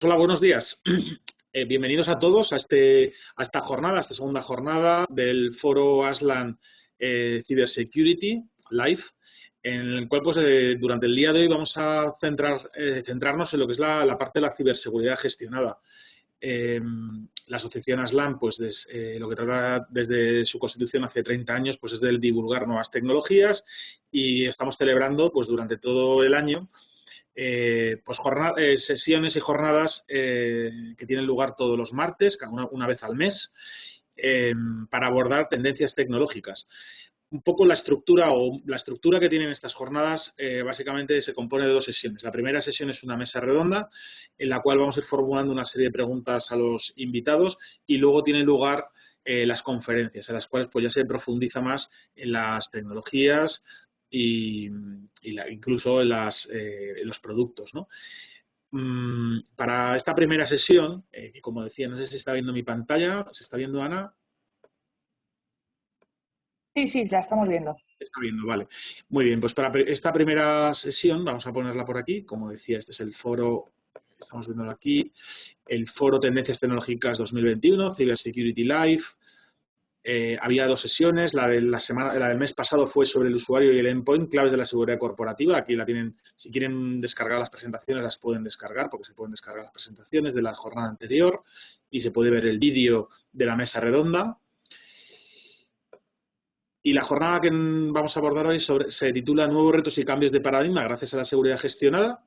Hola, buenos días. Bienvenidos a todos a, a esta jornada, a esta segunda jornada del foro Aslan Cybersecurity Live, en el cual pues, durante el día de hoy vamos a centrarnos en lo que es la parte de la ciberseguridad gestionada. La asociación ASLAN, pues lo que trata desde su constitución hace 30 años, pues es de divulgar nuevas tecnologías y estamos celebrando pues durante todo el año pues sesiones y jornadas que tienen lugar todos los martes, una vez al mes, para abordar tendencias tecnológicas. Un poco la estructura que tienen estas jornadas básicamente se compone de dos sesiones. La primera sesión es una mesa redonda en la cual vamos a ir formulando una serie de preguntas a los invitados y luego tienen lugar las conferencias, en las cuales pues ya se profundiza más en las tecnologías incluso en los productos, ¿no? Para esta primera sesión, que como decía, no sé si se está viendo mi pantalla, ¿se está viendo, Ana? Sí, sí, la estamos viendo. Se está viendo, vale. Muy bien, pues para esta primera sesión, vamos a ponerla por aquí, como decía, este es el foro, estamos viéndolo aquí, el foro Tendencias Tecnológicas 2021, Cybersecurity Live. Había dos sesiones, la del mes pasado fue sobre el usuario y el endpoint, claves de la seguridad corporativa. Aquí la tienen, si quieren descargar las presentaciones, las pueden descargar, porque se pueden descargar las presentaciones de la jornada anterior y se puede ver el vídeo de la mesa redonda. Y la jornada que vamos a abordar hoy se titula Nuevos retos y cambios de paradigma gracias a la seguridad gestionada.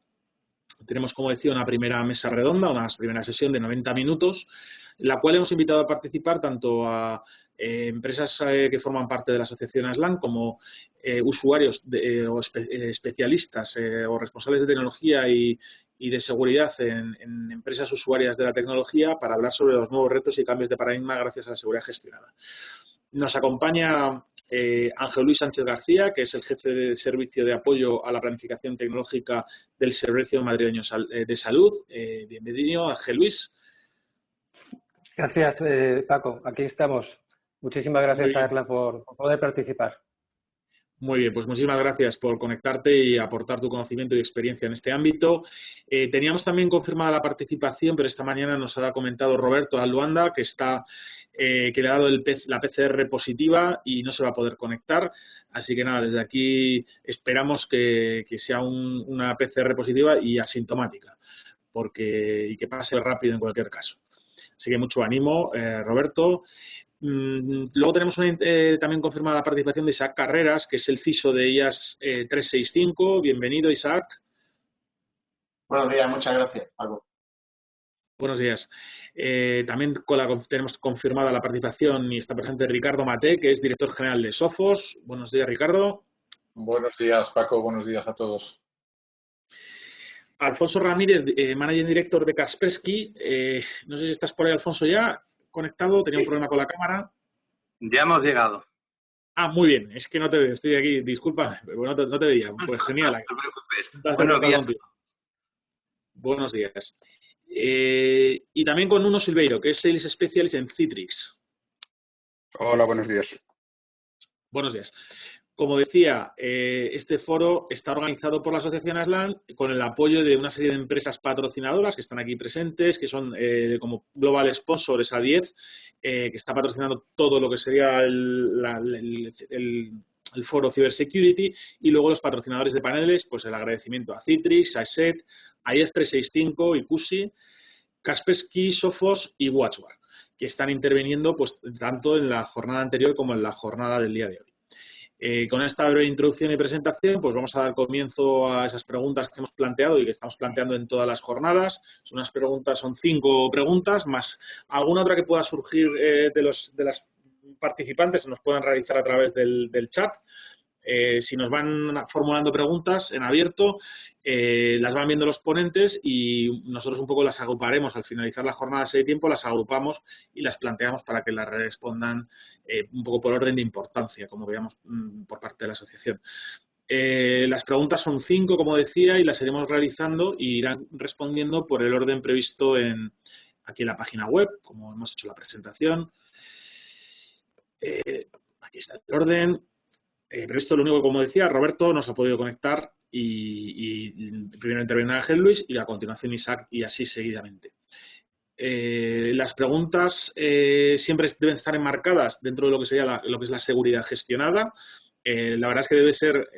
Tenemos, como decía, una primera mesa redonda, una primera sesión de 90 minutos, en la cual hemos invitado a participar tanto a empresas que forman parte de la asociación ASLAN como usuarios o especialistas o responsables de tecnología y de seguridad en empresas usuarias de la tecnología para hablar sobre los nuevos retos y cambios de paradigma gracias a la seguridad gestionada. Nos acompaña Ángel Luis Sánchez García, que es el jefe de servicio de apoyo a la planificación tecnológica del Servicio Madrileño de Salud. Bienvenido, Ángel Luis. Gracias, Paco. Aquí estamos. Muchísimas gracias a Aslan por poder participar. Muy bien, pues muchísimas gracias por conectarte y aportar tu conocimiento y experiencia en este ámbito. Teníamos también confirmada la participación, pero esta mañana nos ha comentado Roberto Alluanda que le ha dado la PCR positiva y no se va a poder conectar. Así que nada, desde aquí esperamos que sea una PCR positiva y asintomática, y que pase rápido en cualquier caso. Así que mucho ánimo, Roberto. Luego tenemos también confirmada la participación de Isaac Carreras, que es el CISO de IAS 365. Bienvenido, Isaac. Buenos días, muchas gracias, Paco. Buenos días. También tenemos confirmada la participación y está presente Ricardo Maté, que es director general de Sophos. Buenos días, Ricardo. Buenos días, Paco. Buenos días a todos. Alfonso Ramírez, Managing Director de Kaspersky. No sé si estás por ahí, Alfonso, ya conectado. Tenía un problema con la cámara. Ya hemos llegado. Muy bien. Es que no te veo. Estoy aquí. Disculpa, pero no te veía. Pues genial. No te preocupes. Un placer estar contigo. Buenos días. Y también con Nuno Silveiro, que es Sales Specialist en Citrix. Hola, buenos días. Buenos días. Como decía, este foro está organizado por la Asociación ASLAN con el apoyo de una serie de empresas patrocinadoras que están aquí presentes, que son como Global Sponsors A10, que está patrocinando todo lo que sería el foro Cybersecurity, y luego los patrocinadores de paneles, pues el agradecimiento a Citrix, a ESET, a IAS 365, ICUSI, Kaspersky, Sophos y WatchGuard, que están interviniendo pues tanto en la jornada anterior como en la jornada del día de hoy. Con esta breve introducción y presentación, pues vamos a dar comienzo a esas preguntas que hemos planteado y que estamos planteando en todas las jornadas. Son 5 preguntas, más alguna otra que pueda surgir de las participantes, se nos puedan realizar a través del chat. Si nos van formulando preguntas en abierto, las van viendo los ponentes y nosotros un poco las agruparemos al finalizar la jornada de tiempo, las agrupamos y las planteamos para que las respondan un poco por orden de importancia, como veamos por parte de la asociación. Las preguntas son 5, como decía, y las iremos realizando y irán respondiendo por el orden previsto aquí en la página web, como hemos hecho la presentación. Aquí está el orden. Pero esto lo único, como decía, Roberto no se ha podido conectar y primero interviene Ángel Luis y a continuación Isaac y así seguidamente. Las preguntas siempre deben estar enmarcadas dentro de lo que sería lo que es la seguridad gestionada. La verdad es que debe ser,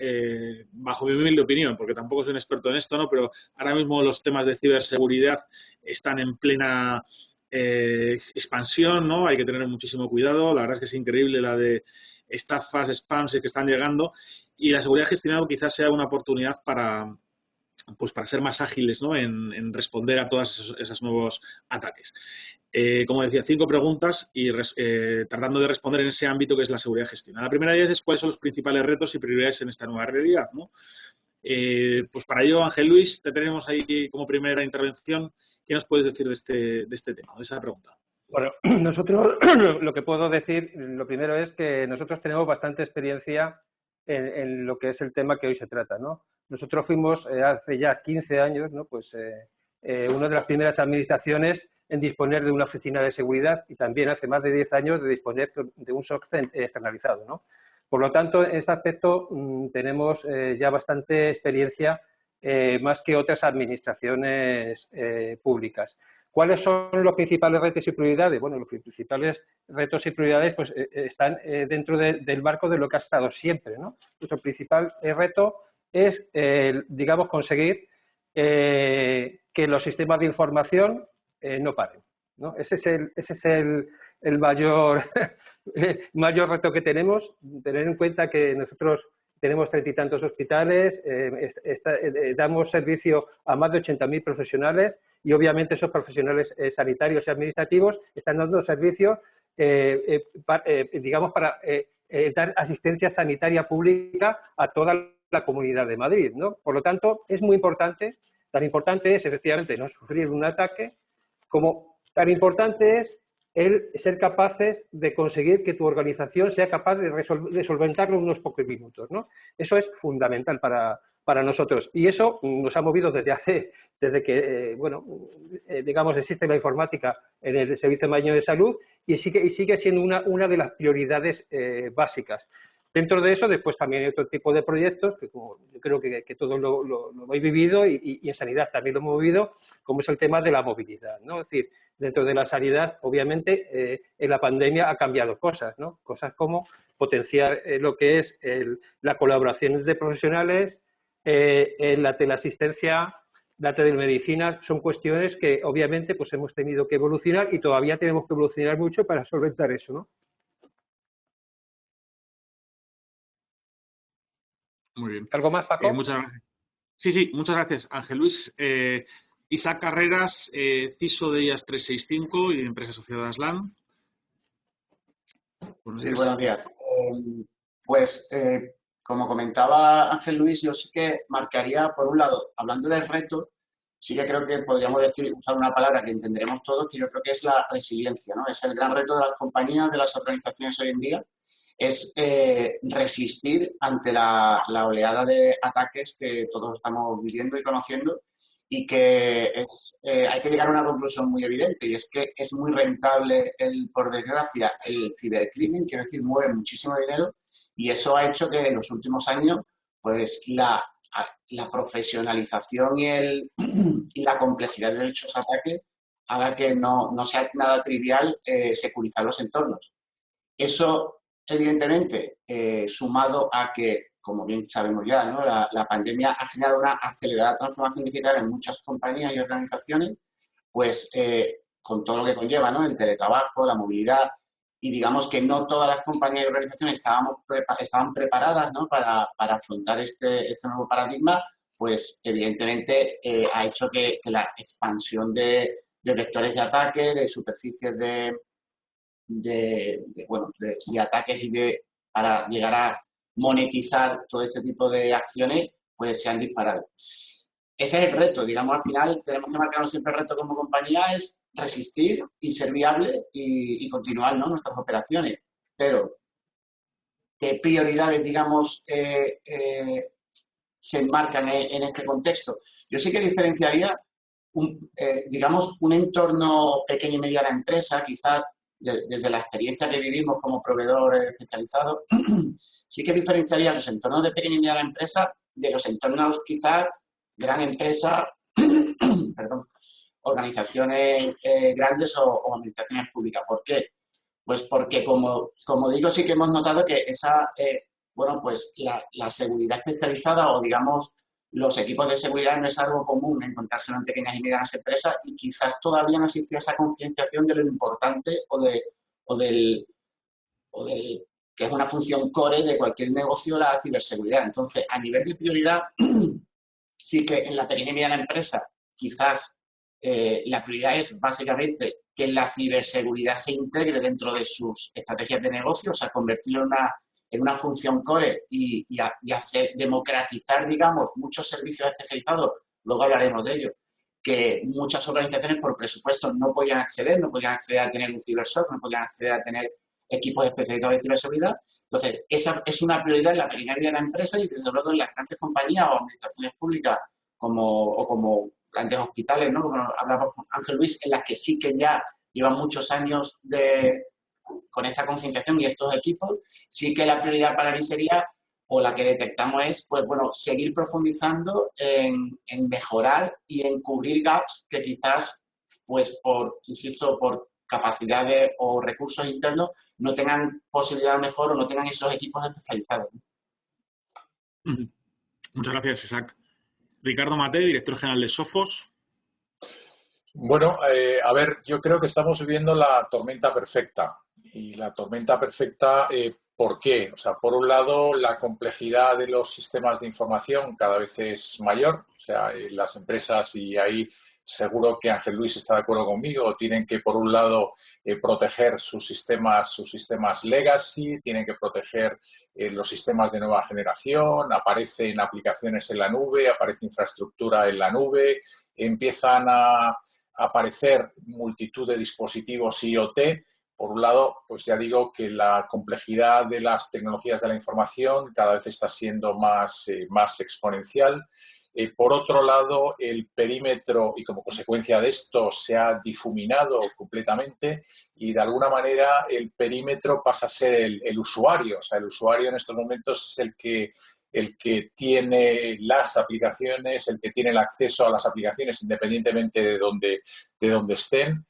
bajo mi humilde opinión, porque tampoco soy un experto en esto, ¿no? Pero ahora mismo los temas de ciberseguridad están en plena expansión, ¿no? Hay que tener muchísimo cuidado. La verdad es que es increíble la de estafas, spams que están llegando, y la seguridad gestionada quizás sea una oportunidad para ser más ágiles, ¿no? en responder a todos esos nuevos ataques. Como decía, 5 preguntas y tratando de responder en ese ámbito que es la seguridad gestionada. La primera de ellas es cuáles son los principales retos y prioridades en esta nueva realidad, ¿no? Pues para ello, Ángel Luis, te tenemos ahí como primera intervención. ¿Qué nos puedes decir de este tema, de esa pregunta? Bueno, nosotros lo que puedo decir, lo primero es que nosotros tenemos bastante experiencia en lo que es el tema que hoy se trata, ¿no? Nosotros fuimos hace ya 15 años, ¿no? Pues una de las primeras administraciones en disponer de una oficina de seguridad y también hace más de 10 años de disponer de un SOC externalizado, ¿no? Por lo tanto, en este aspecto tenemos ya bastante experiencia más que otras administraciones públicas. ¿Cuáles son los principales retos y prioridades? Bueno, los principales retos y prioridades pues, están dentro del marco de lo que ha estado siempre, ¿no? Nuestro principal reto es, digamos, conseguir que los sistemas de información no paren, ¿no? Ese es el mayor, mayor reto que tenemos, tener en cuenta que nosotros tenemos 30 y tantos hospitales, damos servicio a más de 80.000 profesionales y obviamente esos profesionales sanitarios y administrativos están dando servicio, digamos, para dar asistencia sanitaria pública a toda la Comunidad de Madrid, ¿no? Por lo tanto, es muy importante, tan importante es efectivamente no sufrir un ataque, como tan importante es el ser capaces de conseguir que tu organización sea capaz de solventarlo en unos pocos minutos, ¿no? Eso es fundamental para nosotros y eso nos ha movido desde que, bueno, digamos, existe la informática en el Servicio Maño de Salud y sigue siendo una de las prioridades básicas. Dentro de eso, después también hay otro tipo de proyectos que como yo creo que todos lo habéis vivido y en sanidad también lo hemos vivido, como es el tema de la movilidad, ¿no? Es decir, dentro de la sanidad, obviamente, en la pandemia ha cambiado cosas, ¿no? Cosas como potenciar lo que es la colaboración de profesionales, la teleasistencia, la telemedicina, son cuestiones que obviamente pues hemos tenido que evolucionar y todavía tenemos que evolucionar mucho para solventar eso, ¿no? Muy bien. ¿Algo más, Paco? Muchas gracias. Sí, muchas gracias, Ángel Luis. Isaac Carreras, CISO de IAS 365 y empresa asociada a Aslan. Buenos días. Como comentaba Ángel Luis, yo sí que marcaría, por un lado, hablando del reto, sí que creo que podríamos usar una palabra que entenderemos todos, que yo creo que es la resiliencia, ¿no? Es el gran reto de las compañías, de las organizaciones hoy en día, es resistir ante la oleada de ataques que todos estamos viviendo y conociendo y que hay que llegar a una conclusión muy evidente y es que es muy rentable, por desgracia, el cibercrimen, quiero decir, mueve muchísimo dinero y eso ha hecho que en los últimos años pues la profesionalización y la complejidad de dichos ataques haga que no sea nada trivial securizar los entornos. Eso, evidentemente, sumado a que, como bien sabemos ya, ¿no? La pandemia ha generado una acelerada transformación digital en muchas compañías y organizaciones, pues con todo lo que conlleva, ¿no? El teletrabajo, la movilidad, y digamos que no todas las compañías y organizaciones estaban preparadas, ¿no? para afrontar este nuevo paradigma, pues evidentemente ha hecho que la expansión de vectores de ataque, de superficies y ataques para llegar a monetizar todo este tipo de acciones, pues se han disparado. Ese es el reto, digamos, al final tenemos que marcarnos siempre el reto como compañía, es resistir y ser viable y continuar, ¿no? Nuestras operaciones. Pero, ¿qué prioridades, digamos, se enmarcan en este contexto? Yo sí que diferenciaría, digamos, un entorno pequeña y mediana empresa, quizás desde la experiencia que vivimos como proveedor especializado, sí que diferenciaría los entornos de pequeña y mediana empresa de los entornos quizás, gran empresa, perdón, organizaciones grandes o administraciones públicas. ¿Por qué? Pues porque, como digo, sí que hemos notado que pues la seguridad especializada o, digamos, los equipos de seguridad no es algo común encontrárselo en pequeñas y medianas empresas y quizás todavía no existía esa concienciación de lo importante o del que es una función core de cualquier negocio, la ciberseguridad. Entonces, a nivel de prioridad, sí que en la pequeña y mediana empresa quizás la prioridad es básicamente que la ciberseguridad se integre dentro de sus estrategias de negocio, o sea, convertirlo en una función core y hacer democratizar, digamos, muchos servicios especializados, luego hablaremos de ello, que muchas organizaciones por presupuesto no podían acceder a tener un cibersoc, no podían acceder a tener equipos especializados de ciberseguridad. Entonces, esa es una prioridad en la pequeña y mediana empresa y desde luego en las grandes compañías o administraciones públicas como grandes hospitales, ¿no? Como hablaba Ángel Luis, en las que sí que ya llevan muchos años con esta concienciación y estos equipos, sí que la prioridad para mí sería, o la que detectamos es, pues bueno, seguir profundizando en mejorar y en cubrir gaps que quizás, pues por capacidades o recursos internos, no tengan posibilidad mejor o no tengan esos equipos especializados. Muchas gracias, Isaac. Ricardo Mate, director general de Sophos. Bueno, a ver, yo creo que estamos viviendo la tormenta perfecta. Y la tormenta perfecta, ¿por qué? O sea, por un lado, la complejidad de los sistemas de información cada vez es mayor. O sea, las empresas, y ahí seguro que Ángel Luis está de acuerdo conmigo, tienen que, por un lado, proteger sus sistemas legacy, tienen que proteger los sistemas de nueva generación, aparecen aplicaciones en la nube, aparece infraestructura en la nube, empiezan a aparecer multitud de dispositivos IoT. Por un lado, pues ya digo que la complejidad de las tecnologías de la información cada vez está siendo más exponencial. Por otro lado, el perímetro, y como consecuencia de esto, se ha difuminado completamente y de alguna manera el perímetro pasa a ser el usuario. O sea, el usuario en estos momentos es el que tiene las aplicaciones, el que tiene el acceso a las aplicaciones independientemente de dónde estén.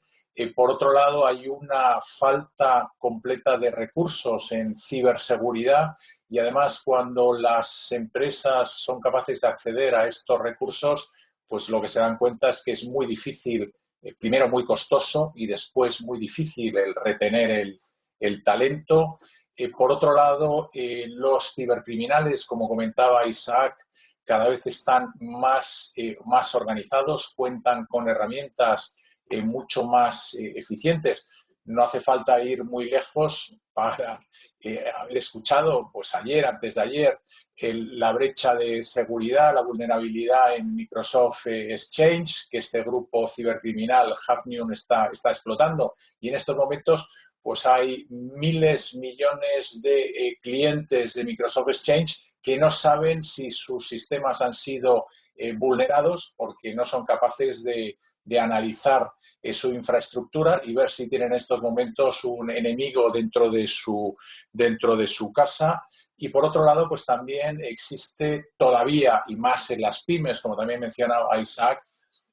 Por otro lado, hay una falta completa de recursos en ciberseguridad y además cuando las empresas son capaces de acceder a estos recursos, pues lo que se dan cuenta es que es muy difícil, primero muy costoso y después muy difícil el retener el talento. Por otro lado, los cibercriminales, como comentaba Isaac, cada vez están más organizados, cuentan con herramientas mucho más eficientes. No hace falta ir muy lejos para haber escuchado, pues ayer, antes de ayer, la brecha de seguridad, la vulnerabilidad en Microsoft Exchange, que este grupo cibercriminal Hafnium está explotando. Y en estos momentos, pues hay miles, millones de clientes de Microsoft Exchange que no saben si sus sistemas han sido vulnerados porque no son capaces de analizar su infraestructura y ver si tienen en estos momentos un enemigo dentro de su casa. Y por otro lado, pues también existe todavía, y más en las pymes, como también mencionaba Isaac,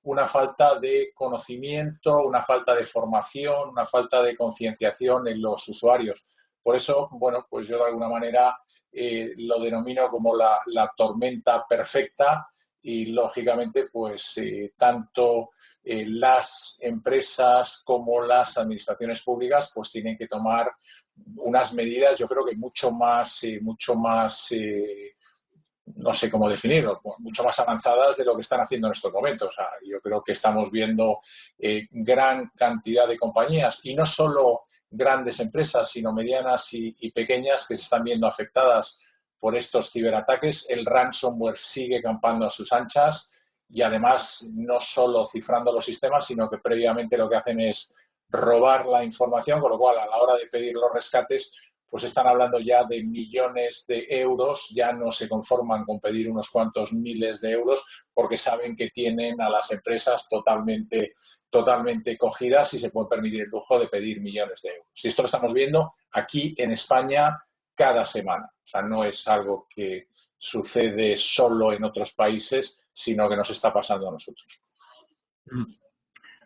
una falta de conocimiento, una falta de formación, una falta de concienciación en los usuarios. Por eso, bueno, pues yo de alguna manera lo denomino como la tormenta perfecta y, lógicamente, pues tanto las empresas como las administraciones públicas pues tienen que tomar unas medidas, yo creo que mucho más no sé cómo definirlo, mucho más avanzadas de lo que están haciendo en estos momentos. O sea, yo creo que estamos viendo gran cantidad de compañías y no solo grandes empresas, sino medianas y pequeñas que se están viendo afectadas por estos ciberataques. El ransomware sigue campando a sus anchas y además no solo cifrando los sistemas, sino que previamente lo que hacen es robar la información, con lo cual a la hora de pedir los rescates pues están hablando ya de millones de euros, ya no se conforman con pedir unos cuantos miles de euros porque saben que tienen a las empresas totalmente cogidas y se pueden permitir el lujo de pedir millones de euros. Y esto lo estamos viendo aquí en España cada semana. O sea, no es algo que sucede solo en otros países, sino que nos está pasando a nosotros.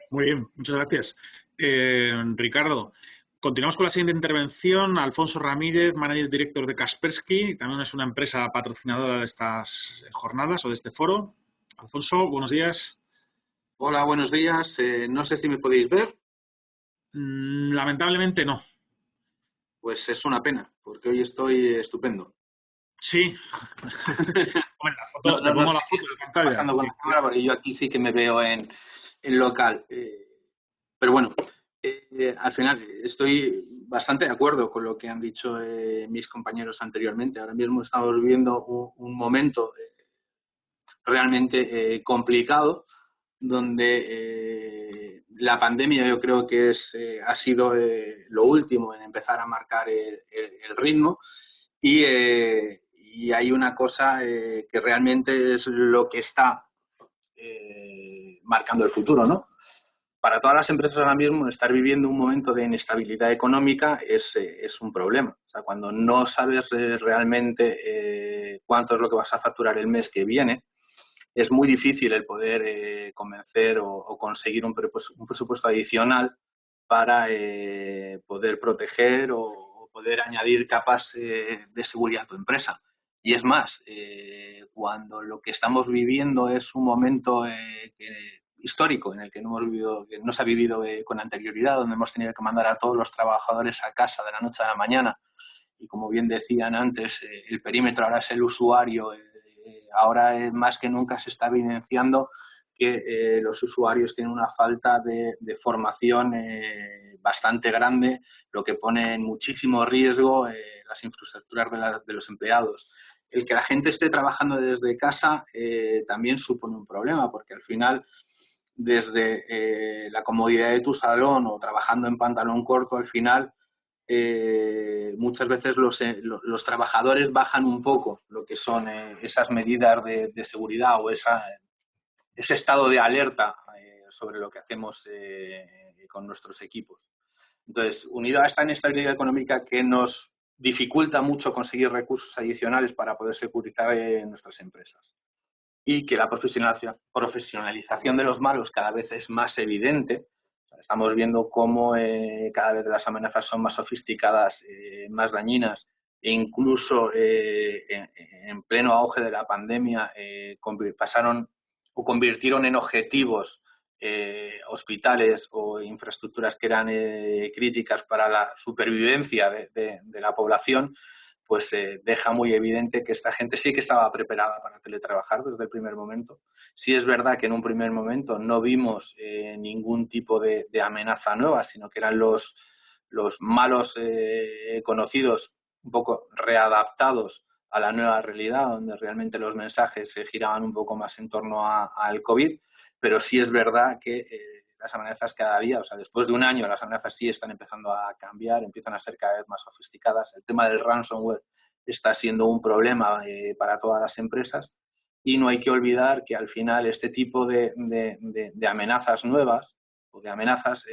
Muy bien, muchas gracias. Ricardo, continuamos con la siguiente intervención. Alfonso Ramírez, Manager Director de Kaspersky, también es una empresa patrocinadora de estas jornadas o de este foro. Alfonso, buenos días. Hola, buenos días. No sé si me podéis ver. Lamentablemente no. Pues es una pena, porque hoy estoy estupendo. Sí. Bueno, la foto, te pongo la foto de pantalla. Pasando con la cámara, porque yo aquí sí que me veo en local. Pero bueno, al final estoy bastante de acuerdo con lo que han dicho mis compañeros anteriormente. Ahora mismo estamos viviendo un momento realmente complicado, donde la pandemia yo creo que ha sido lo último en empezar a marcar el ritmo y hay una cosa que realmente es lo que está marcando el futuro, ¿no? Para todas las empresas ahora mismo estar viviendo un momento de inestabilidad económica es un problema. O sea, cuando no sabes realmente cuánto es lo que vas a facturar el mes que viene, es muy difícil el poder convencer o conseguir un presupuesto adicional para poder proteger o poder añadir capas de seguridad a tu empresa. Y es más, cuando lo que estamos viviendo es un momento histórico en el que no hemos vivido, que no se ha vivido con anterioridad, donde hemos tenido que mandar a todos los trabajadores a casa de la noche a la mañana, y como bien decían antes, el perímetro ahora es el usuario. Ahora más que nunca se está evidenciando que los usuarios tienen una falta de formación bastante grande, lo que pone en muchísimo riesgo las infraestructuras de los empleados. El que la gente esté trabajando desde casa también supone un problema, porque al final, desde la comodidad de tu salón o trabajando en pantalón corto, al final muchas veces los trabajadores bajan un poco lo que son esas medidas de seguridad o ese estado de alerta sobre lo que hacemos con nuestros equipos. Entonces, unido a esta inestabilidad económica que nos dificulta mucho conseguir recursos adicionales para poder securizar nuestras empresas, y que la profesionalización de los malos cada vez es más evidente. Estamos viendo cómo cada vez las amenazas son más sofisticadas, más dañinas, e incluso en pleno auge de la pandemia pasaron o convirtieron en objetivos hospitales o infraestructuras que eran críticas para la supervivencia de la población. Pues deja muy evidente que esta gente sí que estaba preparada para teletrabajar desde el primer momento. Sí es verdad que en un primer momento no vimos ningún tipo de amenaza nueva, sino que eran los malos conocidos un poco readaptados a la nueva realidad, donde realmente los mensajes se giraban un poco más en torno al COVID, pero sí es verdad que las amenazas cada día, o sea, después de un año las amenazas sí están empezando a cambiar, empiezan a ser cada vez más sofisticadas. El tema del ransomware está siendo un problema para todas las empresas, y no hay que olvidar que al final este tipo de amenazas nuevas o de amenazas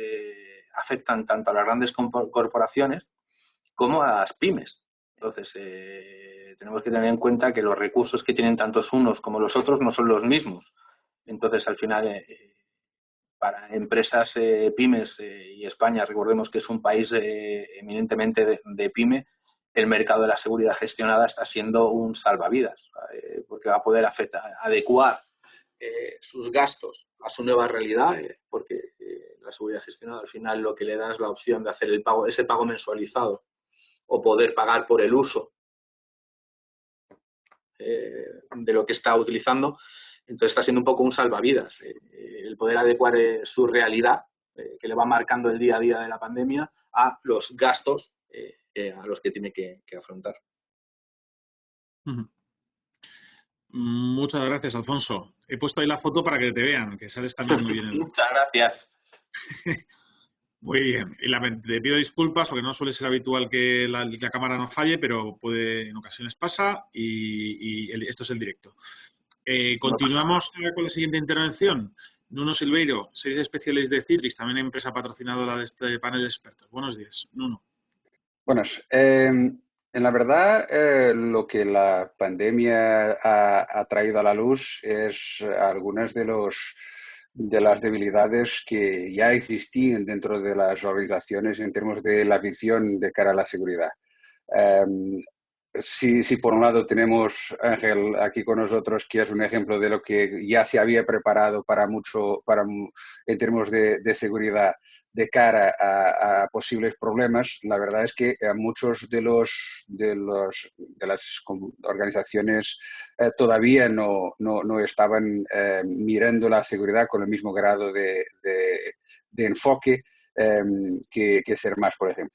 afectan tanto a las grandes corporaciones como a las pymes. Entonces, tenemos que tener en cuenta que los recursos que tienen tantos unos como los otros no son los mismos. Entonces, al final, para empresas pymes y España, recordemos que es un país eminentemente de pyme, el mercado de la seguridad gestionada está siendo un salvavidas, porque va a poder adecuar sus gastos a su nueva realidad, porque la seguridad gestionada al final lo que le da es la opción de hacer ese pago mensualizado o poder pagar por el uso de lo que está utilizando. Entonces está siendo un poco un salvavidas el poder adecuar su realidad, que le va marcando el día a día de la pandemia, a los gastos a los que tiene que afrontar. Muchas gracias, Alfonso. He puesto ahí la foto para que te vean, que sales también muy bien. Muchas gracias. Muy bien. Y te pido disculpas porque no suele ser habitual que la cámara no falle, pero en ocasiones pasa y esto es el directo. Continuamos con la siguiente intervención. Nuno Silveiro, Sales Specialist de Citrix, también empresa patrocinadora de este panel de expertos. Buenos días, Nuno. Buenas. En la verdad, lo que la pandemia ha traído a la luz es algunas de las debilidades que ya existían dentro de las organizaciones en términos de la visión de cara a la seguridad. Um, si por un lado tenemos Ángel aquí con nosotros, que es un ejemplo de lo que ya se había preparado para mucho, en términos de seguridad de cara a posibles problemas, la verdad es que muchos de las organizaciones todavía no estaban mirando la seguridad con el mismo grado de enfoque que ser más, por ejemplo.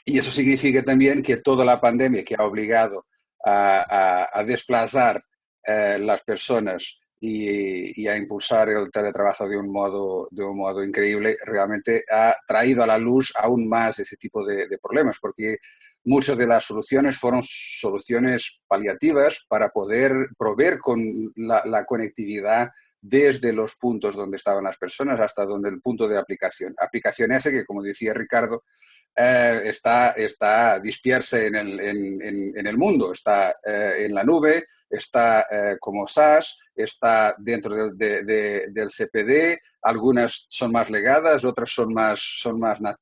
Y eso significa también que toda la pandemia que ha obligado a desplazar las personas y a impulsar el teletrabajo de un modo increíble, realmente ha traído a la luz aún más ese tipo de problemas, porque muchas de las soluciones fueron soluciones paliativas para poder proveer con la conectividad desde los puntos donde estaban las personas hasta donde el punto de aplicación. Aplicación ese que, como decía Ricardo, está dispersa en el mundo, está en la nube, está como SaaS, está dentro del CPD, algunas son más legadas, otras son más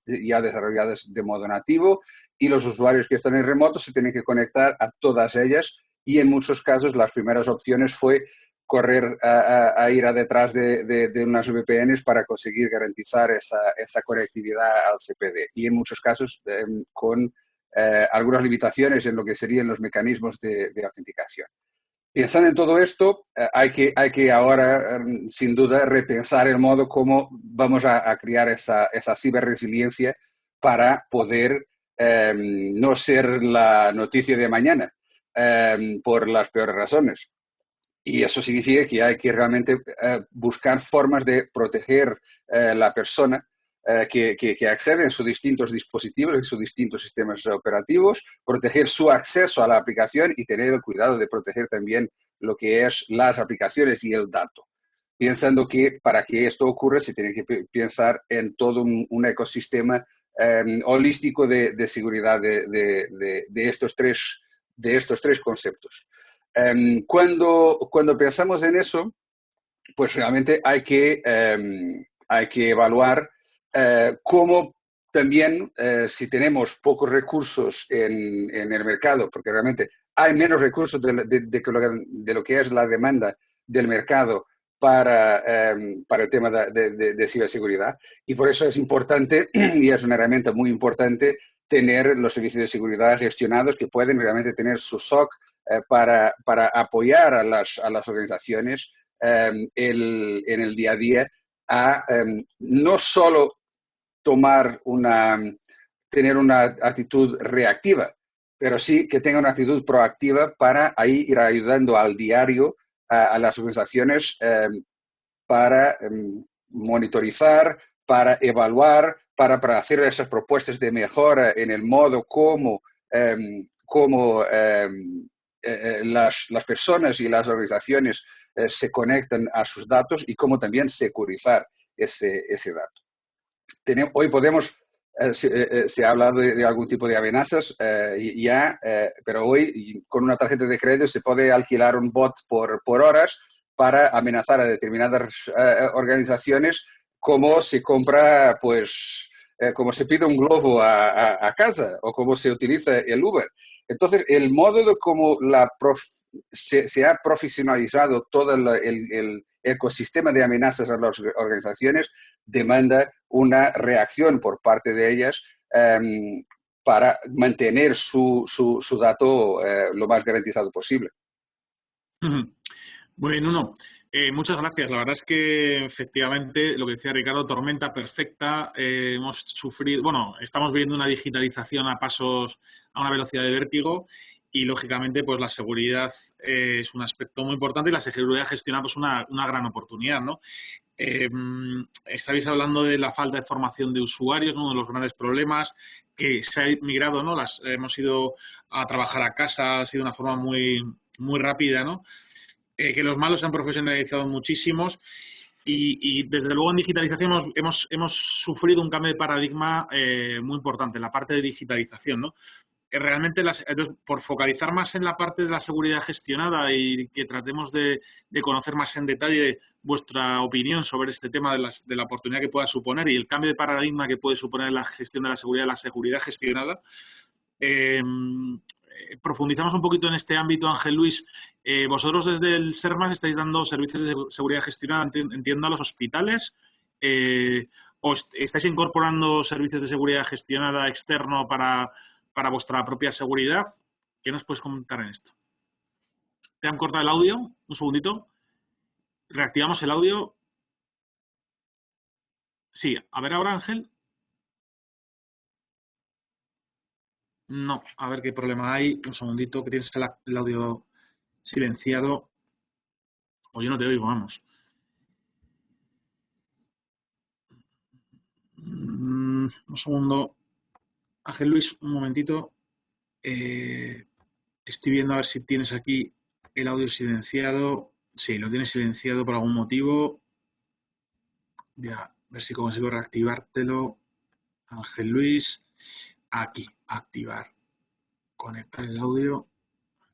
ya desarrolladas de modo nativo y los usuarios que están en remoto se tienen que conectar a todas ellas y en muchos casos las primeras opciones fue correr a ir a detrás de unas VPNs para conseguir garantizar esa conectividad al CPD. Y en muchos casos con algunas limitaciones en lo que serían los mecanismos de autenticación. Pensando en todo esto, hay que ahora, sin duda, repensar el modo como vamos a crear esa ciberresiliencia para poder no ser la noticia de mañana por las peores razones. Y eso significa que hay que realmente buscar formas de proteger la persona que accede en sus distintos dispositivos, en sus distintos sistemas operativos, proteger su acceso a la aplicación y tener el cuidado de proteger también lo que es las aplicaciones y el dato. Pensando que para que esto ocurra se tiene que pensar en todo un ecosistema holístico de seguridad de estos tres conceptos. Cuando pensamos en eso, pues realmente hay que evaluar cómo también, si tenemos pocos recursos en el mercado, porque realmente hay menos recursos de lo que es la demanda del mercado para el tema de ciberseguridad. Y por eso es importante, y es una herramienta muy importante, tener los servicios de seguridad gestionados que pueden realmente tener su SOC para apoyar a las organizaciones en el día a día a no solo tener una actitud reactiva, pero sí que tenga una actitud proactiva para ahí ir ayudando al diario a las organizaciones para monitorizar, para evaluar, para hacer esas propuestas de mejora en el modo como las personas y las organizaciones se conectan a sus datos y cómo también securizar ese dato. Hoy podemos, se ha hablado de algún tipo de amenazas pero hoy con una tarjeta de crédito se puede alquilar un bot por horas para amenazar a determinadas organizaciones, como se compra, pues, como se pide un globo a casa o como se utiliza el Uber. Entonces, el modo de cómo se ha profesionalizado todo el ecosistema de amenazas a las organizaciones demanda una reacción por parte de ellas para mantener su dato lo más garantizado posible. Muy bien, Nuno. Muchas gracias. La verdad es que efectivamente lo que decía Ricardo, tormenta perfecta. Hemos sufrido, estamos viviendo una digitalización a una velocidad de vértigo y lógicamente pues la seguridad es un aspecto muy importante y la seguridad gestionada es una gran oportunidad, ¿no? Estáis hablando de la falta de formación de usuarios, ¿no? Uno de los grandes problemas que se ha migrado, ¿no? Hemos ido a trabajar a casa, ha sido una forma muy, muy rápida, ¿no? Que los malos se han profesionalizado muchísimos y desde luego en digitalización hemos sufrido un cambio de paradigma muy importante, la parte de digitalización, ¿no? realmente, entonces, por focalizar más en la parte de la seguridad gestionada y que tratemos de conocer más en detalle vuestra opinión sobre este tema de la oportunidad que pueda suponer y el cambio de paradigma que puede suponer la gestión de la seguridad gestionada, profundizamos un poquito en este ámbito, Ángel Luis. Vosotros desde el SERMAS estáis dando servicios de seguridad gestionada, entiendo, a los hospitales. ¿O estáis incorporando servicios de seguridad gestionada externo para vuestra propia seguridad? ¿Qué nos puedes comentar en esto? ¿Te han cortado el audio? Un segundito. ¿Reactivamos el audio? Sí. A ver ahora, Ángel. No. A ver qué problema hay. Un segundito, que tienes el audio silenciado. O yo no te oigo, vamos. Un segundo. Ángel Luis, un momentito. Estoy viendo a ver si tienes aquí el audio silenciado. Sí, lo tienes silenciado por algún motivo. Voy a ver si consigo reactivártelo. Ángel Luis. Aquí, activar. Conectar el audio.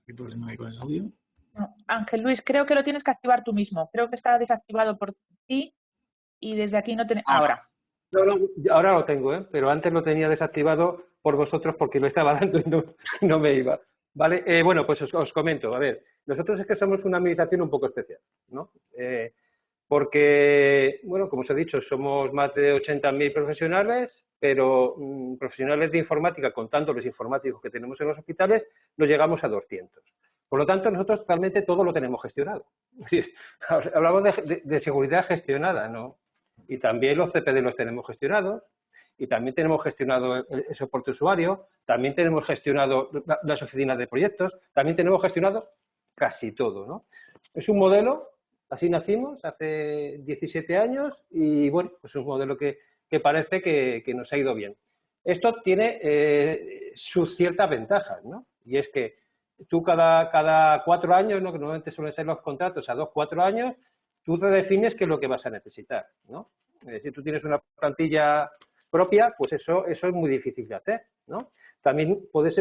¿Qué problema hay con el audio? No, Ángel Luis, creo que lo tienes que activar tú mismo. Creo que está desactivado por ti y desde aquí no tenemos... Ahora. No, ahora lo tengo, pero antes lo tenía desactivado por vosotros porque lo estaba dando y no me iba. ¿Vale? Bueno, pues os comento. A ver, nosotros es que somos una administración un poco especial, ¿no? Porque, bueno, como os he dicho, somos más de 80.000 profesionales, pero profesionales de informática, contando los informáticos que tenemos en los hospitales, nos llegamos a 200. Por lo tanto, nosotros realmente todo lo tenemos gestionado. Hablamos de seguridad gestionada, ¿no? Y también los CPD los tenemos gestionados, y también tenemos gestionado el soporte usuario, también tenemos gestionado las oficinas de proyectos, también tenemos gestionado casi todo, ¿no? Es un modelo, así nacimos hace 17 años y, bueno, pues es un modelo que parece que nos ha ido bien. Esto tiene sus ciertas ventajas, ¿no? Y es que tú cada 4 años, ¿no? Que normalmente suelen ser los contratos a 2-4 años, tú te defines qué es lo que vas a necesitar, ¿no? Si tú tienes una plantilla propia, pues eso es muy difícil de hacer, ¿no? También puedes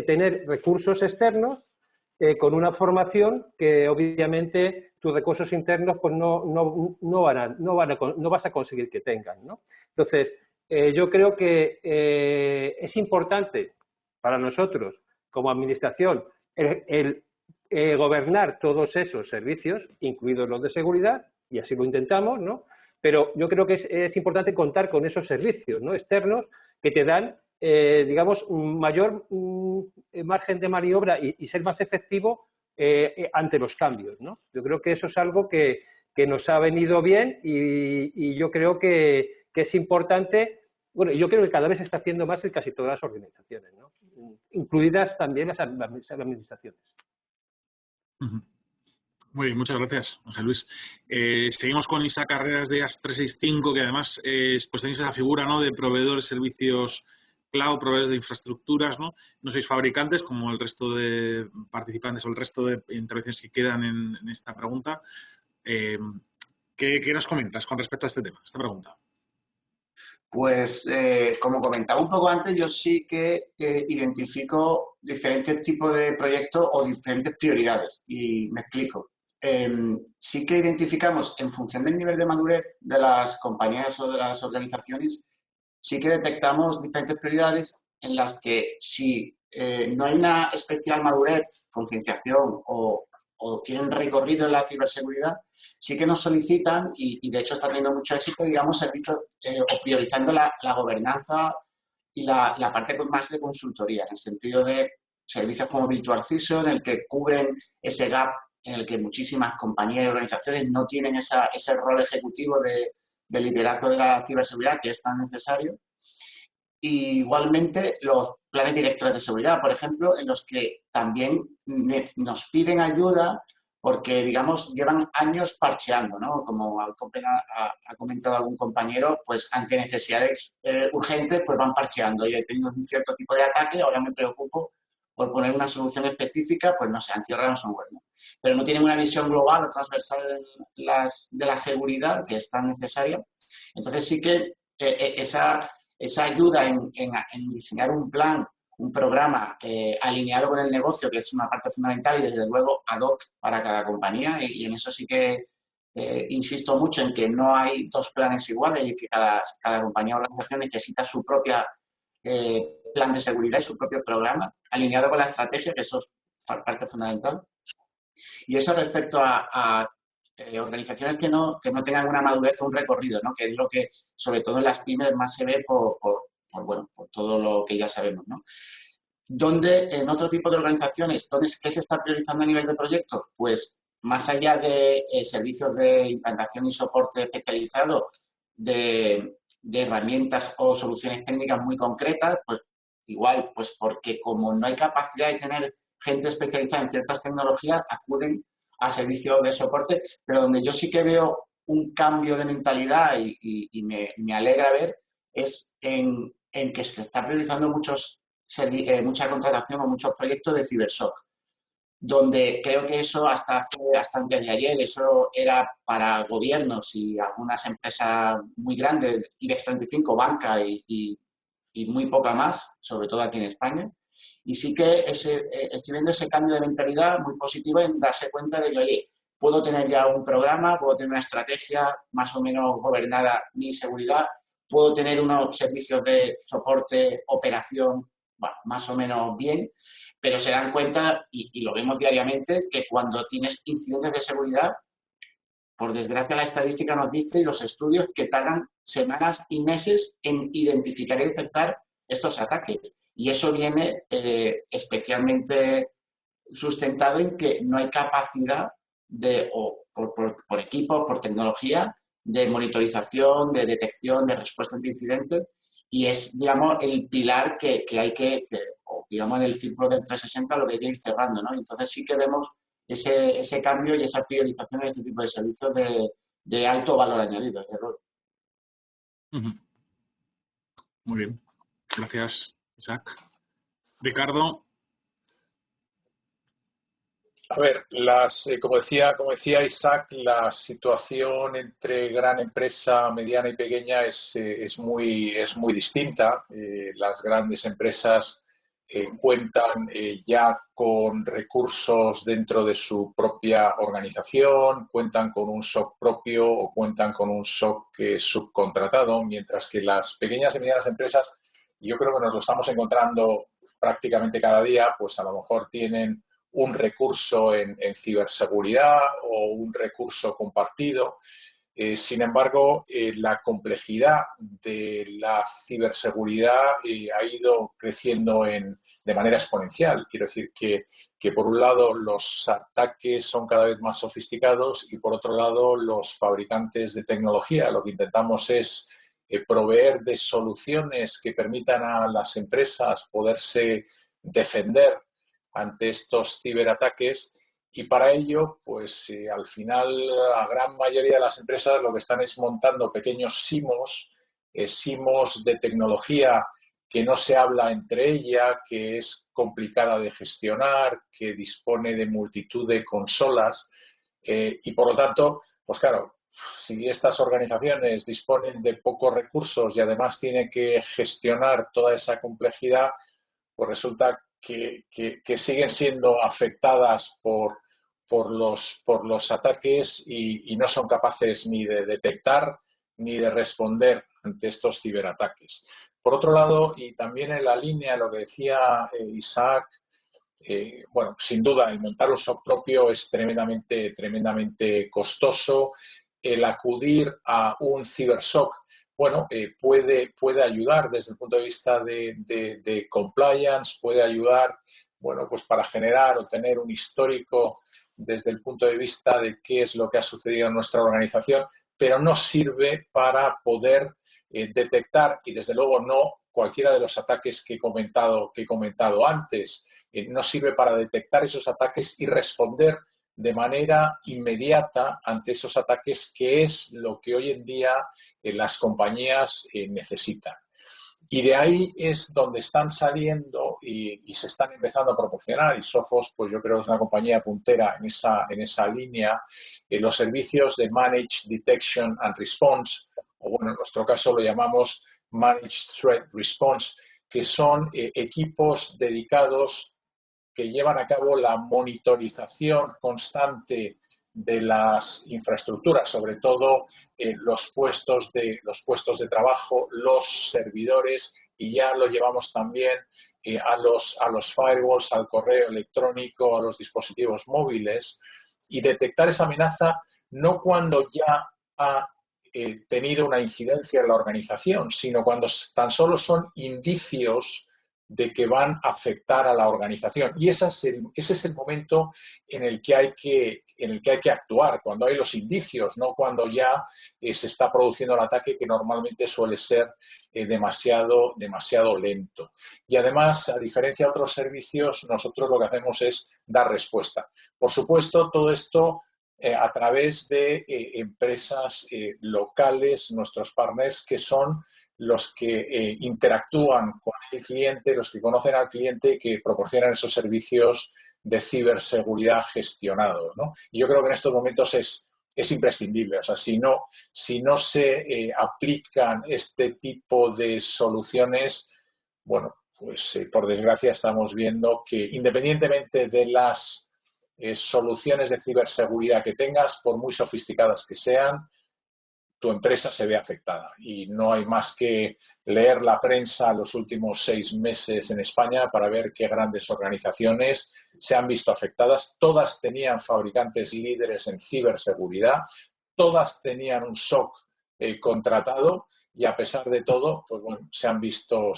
tener recursos externos con una formación que obviamente tus recursos internos pues no vas a conseguir que tengan, ¿no? Entonces, yo creo que es importante para nosotros como administración el gobernar todos esos servicios, incluidos los de seguridad, y así lo intentamos, ¿no? Pero yo creo que es importante contar con esos servicios, ¿no? Externos que te dan, digamos, mayor margen de maniobra y ser más efectivo ante los cambios, ¿no? Yo creo que eso es algo que nos ha venido bien y yo creo que es importante. Bueno, yo creo que cada vez se está haciendo más en casi todas las organizaciones, ¿no? Incluidas también las administraciones. Muy bien, muchas gracias, Ángel Luis. Seguimos con Isa Carreras de AS365, que además pues tenéis esa figura, ¿no?, de proveedores de servicios cloud, proveedores de infraestructuras, ¿no? No sois fabricantes como el resto de participantes o el resto de intervenciones que quedan en esta pregunta. ¿Qué nos comentas con respecto a este tema, esta pregunta? Pues, como comentaba un poco antes, yo sí que identifico diferentes tipos de proyectos o diferentes prioridades. Y me explico. Sí que identificamos, en función del nivel de madurez de las compañías o de las organizaciones, sí que detectamos diferentes prioridades en las que si no hay una especial madurez, concienciación o tienen recorrido en la ciberseguridad, sí que nos solicitan, y de hecho está teniendo mucho éxito, digamos, servicios o priorizando la gobernanza y la parte más de consultoría, en el sentido de servicios como Virtual CISO, en el que cubren ese gap en el que muchísimas compañías y organizaciones no tienen ese rol ejecutivo de liderazgo de la ciberseguridad que es tan necesario. Y igualmente los planes directores de seguridad, por ejemplo, en los que también nos piden ayuda porque, digamos, llevan años parcheando, ¿no? Como ha comentado algún compañero, pues ante necesidades urgentes, pues van parcheando. Y he tenido un cierto tipo de ataque, ahora me preocupo por poner una solución específica, pues no sé, anti-ransomware, ¿no? Pero no tienen una visión global o transversal de la seguridad que es tan necesaria. Entonces sí que esa ayuda en diseñar un plan, un programa alineado con el negocio, que es una parte fundamental, y desde luego ad hoc para cada compañía, y en eso sí que insisto mucho en que no hay dos planes iguales y que cada compañía o organización necesita su propia plan de seguridad y su propio programa alineado con la estrategia, que eso es parte fundamental. Y eso respecto a organizaciones que no tengan una madurez o un recorrido, ¿no? Que es lo que, sobre todo en las pymes, más se ve por todo lo que ya sabemos, ¿no? ¿Dónde, en otro tipo de organizaciones, qué se está priorizando a nivel de proyectos? Pues más allá de servicios de implantación y soporte especializado, de herramientas o soluciones técnicas muy concretas, pues igual, pues porque como no hay capacidad de tener gente especializada en ciertas tecnologías, acuden a servicios de soporte, pero donde yo sí que veo un cambio de mentalidad y me alegra ver es en que se está priorizando mucha contratación o muchos proyectos de cibersoc, donde creo que eso hasta antes de ayer, eso era para gobiernos y algunas empresas muy grandes, IBEX 35, banca y muy poca más, sobre todo aquí en España. Y sí que estoy viendo ese cambio de mentalidad muy positivo en darse cuenta de que, oye, puedo tener ya un programa, puedo tener una estrategia más o menos gobernada mi seguridad, puedo tener unos servicios de soporte, operación, bueno, más o menos bien, pero se dan cuenta, y lo vemos diariamente, que cuando tienes incidentes de seguridad, por desgracia la estadística nos dice y los estudios que tardan semanas y meses en identificar y detectar estos ataques. Y eso viene especialmente sustentado en que no hay capacidad por equipos, por tecnología, de monitorización, de detección, de respuesta ante incidentes. Y es, digamos, el pilar que hay o digamos, en el círculo del 360 lo que hay que ir cerrando, ¿no? Entonces sí que vemos ese cambio y esa priorización en este tipo de servicios de alto valor añadido. Muy bien. Gracias, Isaac. Ricardo. A ver, como decía Isaac, la situación entre gran empresa, mediana y pequeña es muy distinta. Las grandes empresas cuentan ya con recursos dentro de su propia organización, cuentan con un SOC propio o cuentan con un SOC subcontratado, mientras que las pequeñas y medianas empresas, yo creo que nos lo estamos encontrando prácticamente cada día, pues a lo mejor tienen un recurso en ciberseguridad o un recurso compartido. Sin embargo, la complejidad de la ciberseguridad ha ido creciendo de manera exponencial. Quiero decir que por un lado los ataques son cada vez más sofisticados y por otro lado los fabricantes de tecnología lo que intentamos es proveer de soluciones que permitan a las empresas poderse defender ante estos ciberataques. Y para ello, pues al final la gran mayoría de las empresas lo que están es montando pequeños SIMOS de tecnología que no se habla entre ella, que es complicada de gestionar, que dispone de multitud de consolas y por lo tanto, pues claro, si estas organizaciones disponen de pocos recursos y además tienen que gestionar toda esa complejidad, pues resulta que siguen siendo afectadas por los ataques y no son capaces ni de detectar ni de responder ante estos ciberataques. Por otro lado, y también en la línea de lo que decía Isaac, bueno, sin duda, el montar un SOC propio es tremendamente costoso. El acudir a un ciberSOC, bueno, puede ayudar desde el punto de vista de compliance, puede ayudar, bueno, pues para generar o tener un histórico desde el punto de vista de qué es lo que ha sucedido en nuestra organización, pero no sirve para poder detectar, y desde luego no cualquiera de los ataques que he comentado antes, no sirve para detectar esos ataques y responder de manera inmediata ante esos ataques, que es lo que hoy en día las compañías necesitan. Y de ahí es donde están saliendo y se están empezando a proporcionar, y Sophos, pues yo creo que es una compañía puntera en esa línea, los servicios de Managed Detection and Response, o bueno, en nuestro caso lo llamamos Managed Threat Response, que son equipos dedicados que llevan a cabo la monitorización constante de las infraestructuras, sobre todo los puestos de trabajo, los servidores, y ya lo llevamos también a los firewalls, al correo electrónico, a los dispositivos móviles, y detectar esa amenaza no cuando ya ha tenido una incidencia en la organización, sino cuando tan solo son indicios de que van a afectar a la organización. Y ese es el momento en el que hay que actuar, cuando hay los indicios, no cuando ya se está produciendo el ataque, que normalmente suele ser demasiado lento. Y además, a diferencia de otros servicios, nosotros lo que hacemos es dar respuesta. Por supuesto, todo esto a través de empresas locales, nuestros partners, que son los que interactúan con el cliente, los que conocen al cliente y que proporcionan esos servicios de ciberseguridad gestionados, ¿no? Y yo creo que en estos momentos es imprescindible. O sea, si no se aplican este tipo de soluciones, bueno, pues por desgracia estamos viendo que independientemente de las soluciones de ciberseguridad que tengas, por muy sofisticadas que sean, tu empresa se ve afectada. Y no hay más que leer la prensa los últimos 6 meses en España para ver qué grandes organizaciones se han visto afectadas. Todas tenían fabricantes líderes en ciberseguridad, todas tenían un SOC contratado, y a pesar de todo, pues bueno, se han visto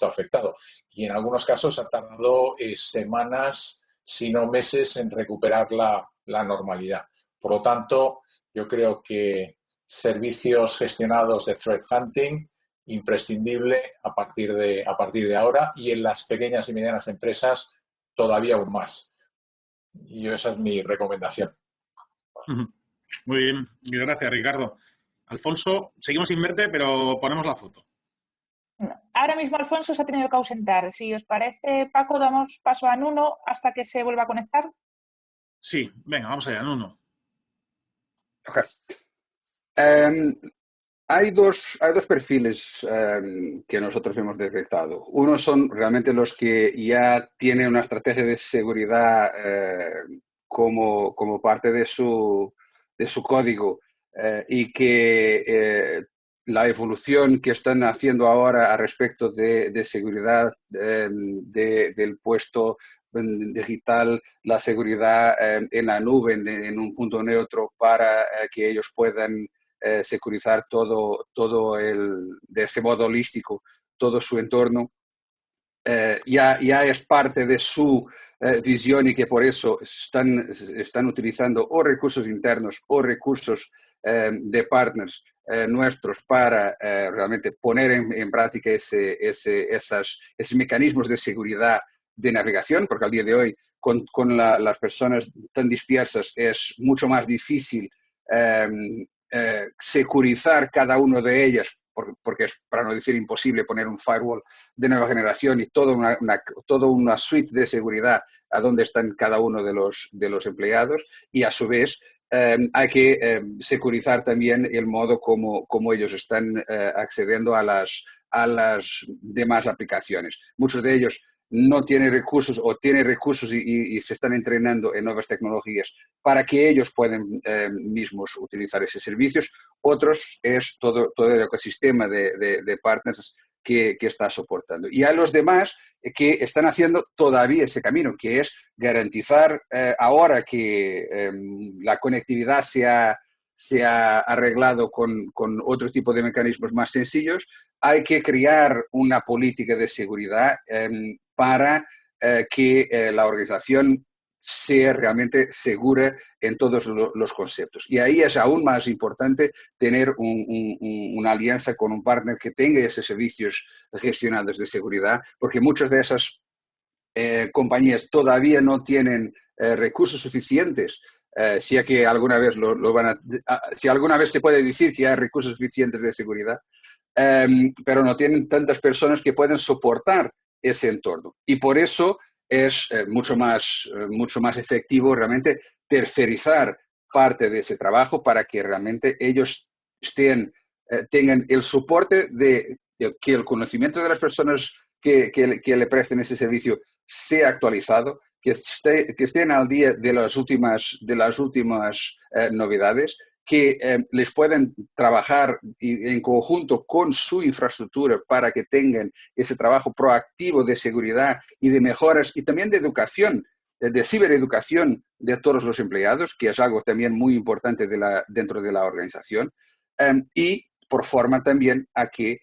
afectados. Y en algunos casos ha tardado semanas, si no meses, en recuperar la normalidad. Por lo tanto, yo creo que servicios gestionados de threat hunting, imprescindible a partir de ahora, y en las pequeñas y medianas empresas todavía aún más. Y esa es mi recomendación. Muy bien, gracias, Ricardo. Alfonso, seguimos sin verte, pero ponemos la foto. Ahora mismo Alfonso se ha tenido que ausentar. Si os parece, Paco, damos paso a Nuno hasta que se vuelva a conectar. Sí, venga, vamos allá, Nuno. Okay. Hay dos perfiles que nosotros hemos detectado. Uno son realmente los que ya tienen una estrategia de seguridad como parte de su código y que la evolución que están haciendo ahora a respecto de seguridad del puesto digital, la seguridad en la nube, en un punto neutro, para que ellos puedan securizar todo de ese modo holístico, todo su entorno, ya es parte de su visión, y que por eso están utilizando o recursos internos o recursos de partners nuestros para realmente poner en práctica esos mecanismos de seguridad de navegación, porque al día de hoy con las personas tan dispersas es mucho más difícil securizar cada uno de ellas, porque es, para no decir imposible, poner un firewall de nueva generación y toda una suite de seguridad a donde están cada uno de los empleados, y a su vez hay que securizar también el modo como ellos están accediendo a las demás aplicaciones. Muchos de ellos no tienen recursos o tienen recursos y se están entrenando en nuevas tecnologías para que ellos puedan mismos utilizar esos servicios. Otros es todo el ecosistema de partners que está soportando. Y a los demás que están haciendo todavía ese camino, que es garantizar ahora que la conectividad se ha arreglado con otro tipo de mecanismos más sencillos, hay que crear una política de seguridad para que la organización sea realmente segura en todos los conceptos. Y ahí es aún más importante tener una alianza con un partner que tenga esos servicios gestionados de seguridad, porque muchas de esas compañías todavía no tienen recursos suficientes. Si alguna vez si alguna vez se puede decir que hay recursos suficientes de seguridad, pero no tienen tantas personas que pueden soportar ese entorno. Y por eso es mucho más efectivo realmente tercerizar parte de ese trabajo para que realmente ellos estén tengan el soporte de que el conocimiento de las personas que le presten ese servicio sea actualizado, que estén al día de las últimas novedades, que les puedan trabajar en conjunto con su infraestructura para que tengan ese trabajo proactivo de seguridad y de mejoras y también de educación, de cibereducación de todos los empleados, que es algo también muy importante dentro de la organización, y por forma también a que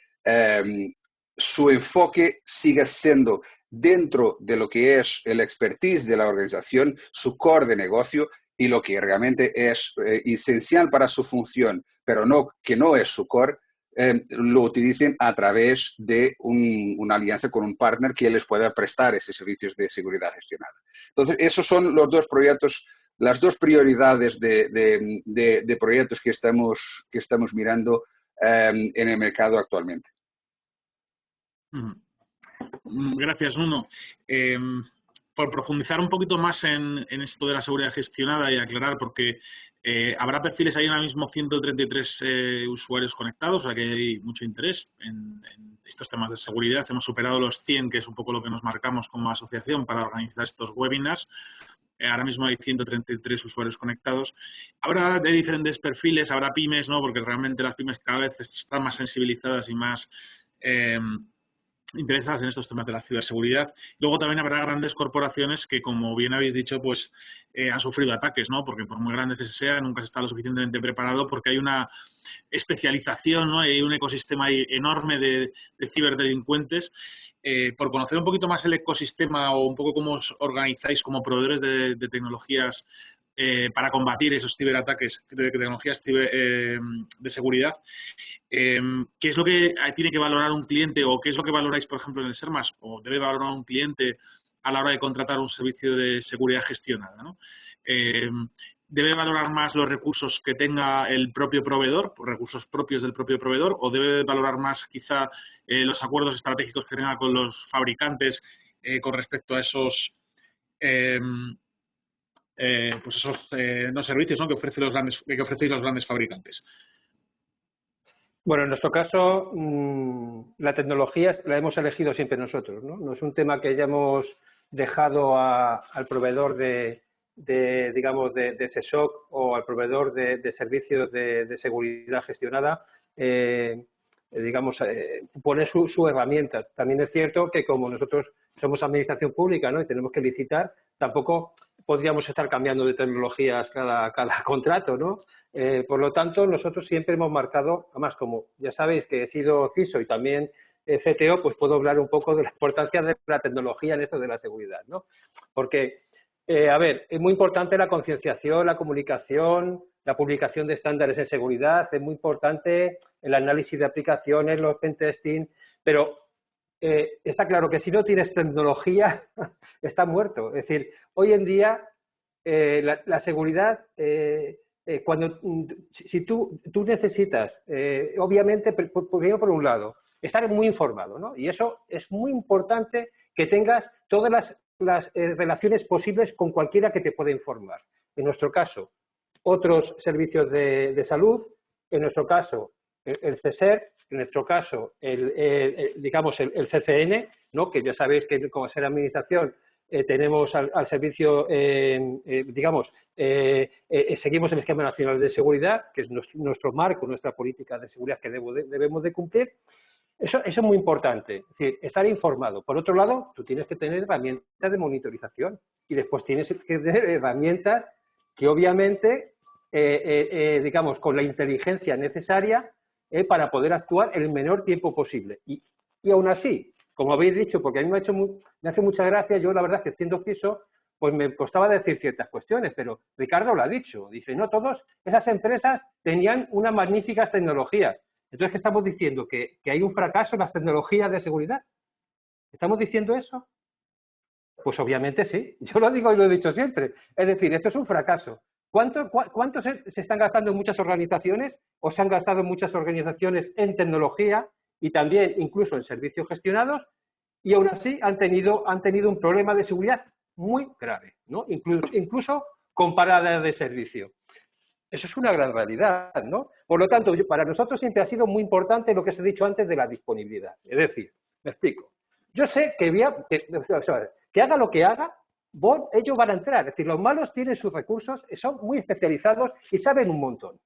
su enfoque siga siendo dentro de lo que es el expertise de la organización, su core de negocio y lo que realmente es esencial para su función, pero que no es su core, lo utilicen a través de una alianza con un partner que les pueda prestar esos servicios de seguridad gestionada. Entonces, esos son los dos proyectos, las dos prioridades de proyectos que estamos mirando en el mercado actualmente. Gracias, Nuno. Por profundizar un poquito más en esto de la seguridad gestionada y aclarar, porque habrá perfiles, hay ahora mismo 133 usuarios conectados, o sea que hay mucho interés en estos temas de seguridad. Hemos superado los 100, que es un poco lo que nos marcamos como asociación para organizar estos webinars. Ahora mismo hay 133 usuarios conectados. Habrá de diferentes perfiles, habrá pymes, ¿no? Porque realmente las pymes cada vez están más sensibilizadas y más interesadas en estos temas de la ciberseguridad. Luego también habrá grandes corporaciones que, como bien habéis dicho, pues han sufrido ataques, ¿no? Porque por muy grandes que sea, nunca se está lo suficientemente preparado porque hay una especialización, ¿no? Hay un ecosistema enorme de ciberdelincuentes. Por conocer un poquito más el ecosistema o un poco cómo os organizáis como proveedores de tecnologías para combatir esos ciberataques, de tecnologías de seguridad, ¿qué es lo que tiene que valorar un cliente o qué es lo que valoráis, por ejemplo, en el SERMAS o debe valorar un cliente a la hora de contratar un servicio de seguridad gestionada, ¿no? ¿Debe valorar más los recursos que tenga el propio proveedor, recursos propios del propio proveedor, o debe valorar más quizá los acuerdos estratégicos que tenga con los fabricantes con respecto a esos no servicios, ¿no? que ofrecéis los grandes fabricantes? Bueno, en nuestro caso, la tecnología la hemos elegido siempre nosotros, ¿no? No es un tema que hayamos dejado al proveedor digamos, de SESOC o al proveedor de servicios de seguridad gestionada, digamos, poner su herramienta. También es cierto que como nosotros somos administración pública, ¿no? Y tenemos que licitar, tampoco podríamos estar cambiando de tecnologías cada contrato, ¿no? Por lo tanto, nosotros siempre hemos marcado, además, como ya sabéis que he sido CISO y también CTO, pues puedo hablar un poco de la importancia de la tecnología en esto de la seguridad, ¿no? Porque, a ver, es muy importante la concienciación, la comunicación, la publicación de estándares en seguridad, es muy importante el análisis de aplicaciones, los pentesting, pero está claro que si no tienes tecnología, está muerto. Es decir, hoy en día la seguridad, si tú necesitas, obviamente, primero por un lado, estar muy informado, ¿no? Y eso es muy importante que tengas todas las relaciones posibles con cualquiera que te pueda informar. En nuestro caso, otros servicios de salud, en nuestro caso, el CSER, en nuestro caso, digamos, el CCN, ¿no? Que ya sabéis que como ser administración tenemos al servicio, digamos, seguimos el Esquema Nacional de Seguridad, que es nuestro marco, nuestra política de seguridad que debemos de cumplir. Eso es muy importante, es decir, estar informado. Por otro lado, tú tienes que tener herramientas de monitorización y después tienes que tener herramientas que obviamente, digamos, con la inteligencia necesaria para poder actuar en el menor tiempo posible. Y aún así, como habéis dicho, porque a mí me hace mucha gracia, yo la verdad es que siendo CISO, pues me costaba decir ciertas cuestiones, pero Ricardo lo ha dicho. Dice, no, todas esas empresas tenían unas magníficas tecnologías. Entonces, ¿qué estamos diciendo? ¿Que hay un fracaso en las tecnologías de seguridad? ¿Estamos diciendo eso? Pues obviamente sí. Yo lo digo y lo he dicho siempre. Es decir, esto es un fracaso. ¿Cuánto se están gastando en muchas organizaciones o se han gastado en muchas organizaciones en tecnología y también incluso en servicios gestionados y aún así han tenido un problema de seguridad muy grave, ¿no? Incluso con paradas de servicio. Eso es una gran realidad, ¿no? Por lo tanto, para nosotros siempre ha sido muy importante lo que os he dicho antes de la disponibilidad. Es decir, me explico. Yo sé que haga lo que haga, ellos van a entrar. Es decir, los malos tienen sus recursos, son muy especializados y saben un montón.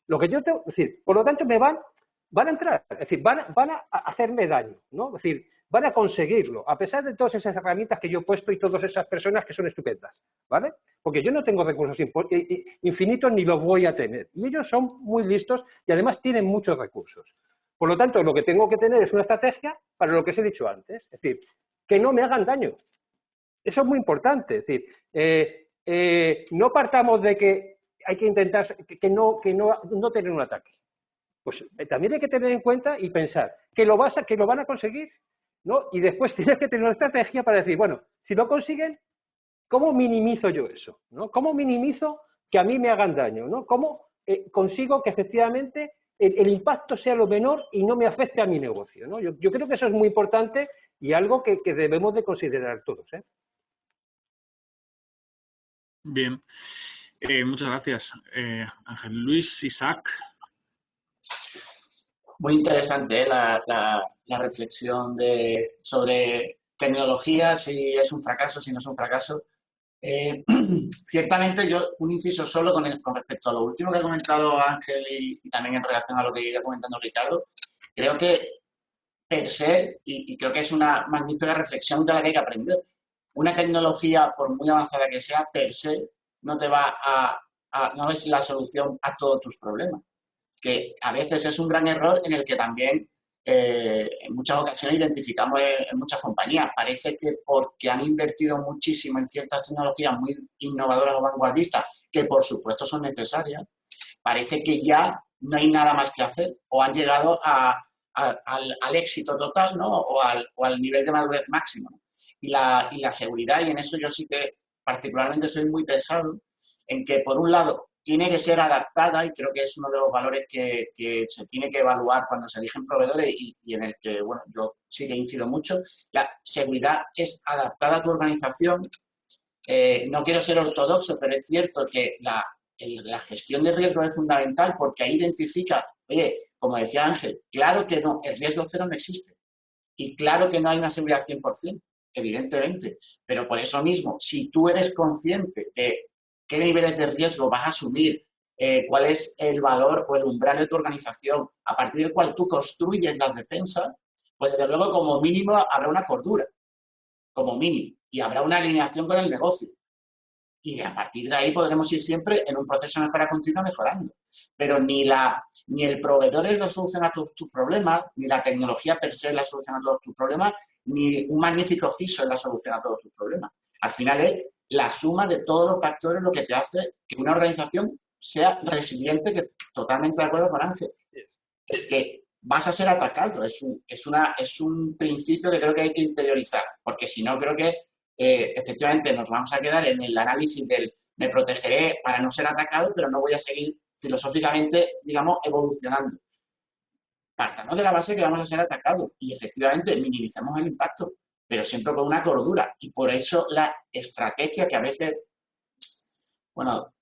Lo que yo tengo, es decir, por lo tanto, van a entrar, es decir, van a hacerme daño, ¿no? Es decir, van a conseguirlo, a pesar de todas esas herramientas que yo he puesto y todas esas personas que son estupendas, ¿vale? Porque yo no tengo recursos infinitos ni los voy a tener. Y ellos son muy listos y además tienen muchos recursos. Por lo tanto, lo que tengo que tener es una estrategia para lo que os he dicho antes, es decir, que no me hagan daño. Eso es muy importante, es decir, no partamos de que hay que intentar que no tener un ataque. Pues también hay que tener en cuenta y pensar que lo van a conseguir, ¿no? Y después tienes que tener una estrategia para decir, bueno, si lo consiguen, ¿cómo minimizo yo eso? ¿No? ¿Cómo minimizo que a mí me hagan daño? ¿No? ¿Cómo consigo que efectivamente el impacto sea lo menor y no me afecte a mi negocio? ¿No? Yo creo que eso es muy importante y algo que debemos de considerar todos, ¿eh? Bien. Muchas gracias, Ángel Luis. Isaac. Muy interesante, la reflexión sobre tecnología, si es un fracaso, si no es un fracaso. Ciertamente, yo un inciso solo con respecto a lo último que ha comentado Ángel y también en relación a lo que iba comentando Ricardo. Creo que per se, y creo que es una magnífica reflexión de la que hay que aprender, una tecnología, por muy avanzada que sea, per se, no te va no es la solución a todos tus problemas. Que a veces es un gran error en el que también en muchas ocasiones identificamos en muchas compañías. Parece que porque han invertido muchísimo en ciertas tecnologías muy innovadoras o vanguardistas, que por supuesto son necesarias, parece que ya no hay nada más que hacer o han llegado al éxito total, ¿no? o al nivel de madurez máximo, ¿no? Y la seguridad, y en eso yo sí que particularmente soy muy pesado, en que por un lado tiene que ser adaptada, y creo que es uno de los valores que se tiene que evaluar cuando se eligen proveedores y en el que, bueno, yo sí que incido mucho. La seguridad es adaptada a tu organización. No quiero ser ortodoxo, pero es cierto que la gestión de riesgo es fundamental porque ahí identifica, oye, como decía Ángel, claro que no, el riesgo cero no existe. Y claro que no hay una seguridad 100%, evidentemente. Pero por eso mismo, si tú eres consciente de qué niveles de riesgo vas a asumir, cuál es el valor o el umbral de tu organización, a partir del cual tú construyes las defensas, pues desde luego como mínimo habrá una cordura, como mínimo, y habrá una alineación con el negocio. Y a partir de ahí podremos ir siempre en un proceso de mejora continua mejorando. Pero ni el proveedor es la solución a todos tus problemas, ni la tecnología per se es la solución a todos tus problemas, ni un magnífico CISO es la solución a todos tus problemas. Al final es la suma de todos los factores lo que te hace que una organización sea resiliente, que totalmente de acuerdo con Ángel. Es que vas a ser atacado, es un principio que creo que hay que interiorizar, porque si no creo que efectivamente nos vamos a quedar en el análisis del me protegeré para no ser atacado, pero no voy a seguir filosóficamente, digamos, evolucionando. Partamos de la base que vamos a ser atacados y efectivamente minimicemos el impacto, pero siempre con una cordura. Y por eso la estrategia que a veces, bueno,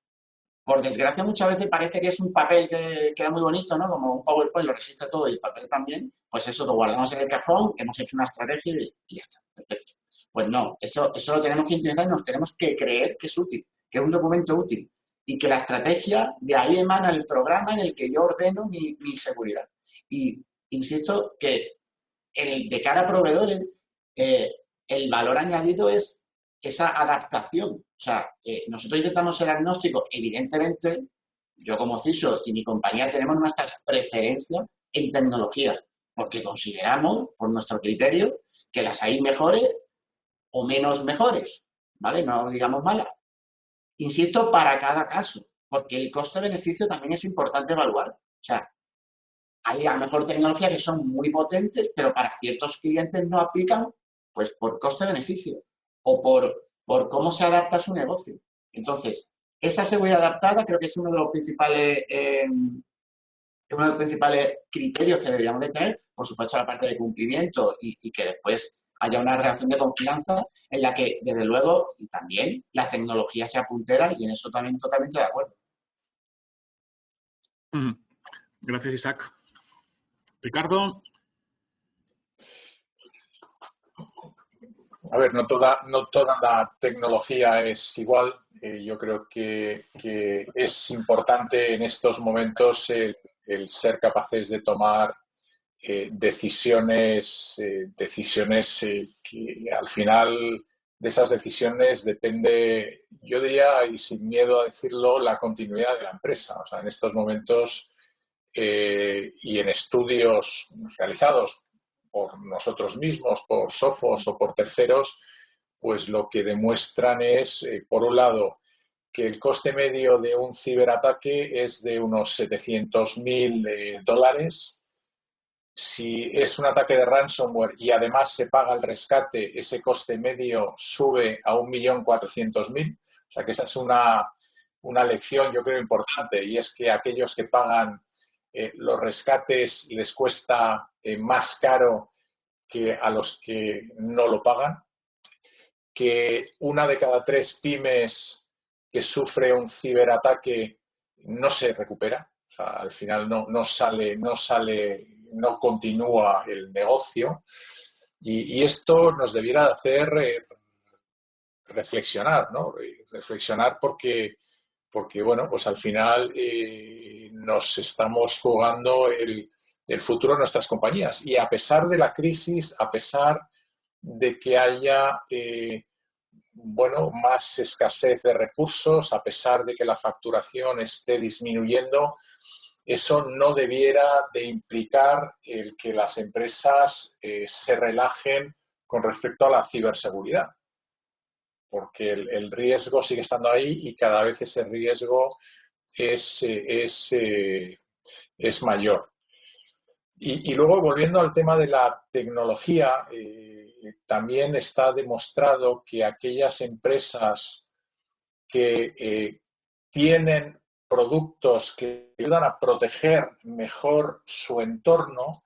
por desgracia muchas veces parece que es un papel que queda muy bonito, ¿no? Como un PowerPoint lo resiste todo y el papel también, pues eso lo guardamos en el cajón, hemos hecho una estrategia y ya está, perfecto. Pues no, eso lo tenemos que utilizar y nos tenemos que creer que es útil, que es un documento útil y que la estrategia, de ahí emana el programa en el que yo ordeno mi seguridad. Y insisto que de cara a proveedores, el valor añadido es esa adaptación. O sea, nosotros intentamos ser agnósticos. Evidentemente, yo como CISO y mi compañía tenemos nuestras preferencias en tecnología, porque consideramos, por nuestro criterio, que las hay mejores o menos mejores, ¿vale? No digamos malas. Insisto, para cada caso, porque el coste-beneficio también es importante evaluar. O sea, hay a lo mejor tecnologías que son muy potentes, pero para ciertos clientes no aplican, pues por coste-beneficio o por cómo se adapta a su negocio. Entonces, esa seguridad adaptada creo que es uno de los principales criterios que deberíamos de tener, por supuesto la parte de cumplimiento y que después haya una relación de confianza en la que, desde luego, y también la tecnología sea puntera y en eso también totalmente de acuerdo. Gracias, Isaac. Ricardo. A ver, no toda la tecnología es igual. Yo creo que es importante en estos momentos el ser capaces de tomar decisiones que al final de esas decisiones depende, yo diría, y sin miedo a decirlo, la continuidad de la empresa. O sea, en estos momentos y en estudios realizados por nosotros mismos, por Sophos o por terceros, pues lo que demuestran es, por un lado, que el coste medio de un ciberataque es de unos $700.000. Si es un ataque de ransomware y además se paga el rescate, ese coste medio sube a 1.400.000. O sea que esa es una lección, yo creo, importante, y es que aquellos que pagan los rescates les cuesta más caro que a los que no lo pagan, que 1 de cada 3 pymes que sufre un ciberataque no se recupera, o sea, al final no continúa el negocio, y esto nos debiera hacer reflexionar, ¿no? Reflexionar porque bueno, pues al final nos estamos jugando el futuro de nuestras compañías, y a pesar de la crisis, a pesar de que haya más escasez de recursos, a pesar de que la facturación esté disminuyendo, eso no debiera de implicar el que las empresas se relajen con respecto a la ciberseguridad, porque el riesgo sigue estando ahí y cada vez ese riesgo es mayor. Y luego, volviendo al tema de la tecnología, también está demostrado que aquellas empresas que tienen productos que ayudan a proteger mejor su entorno,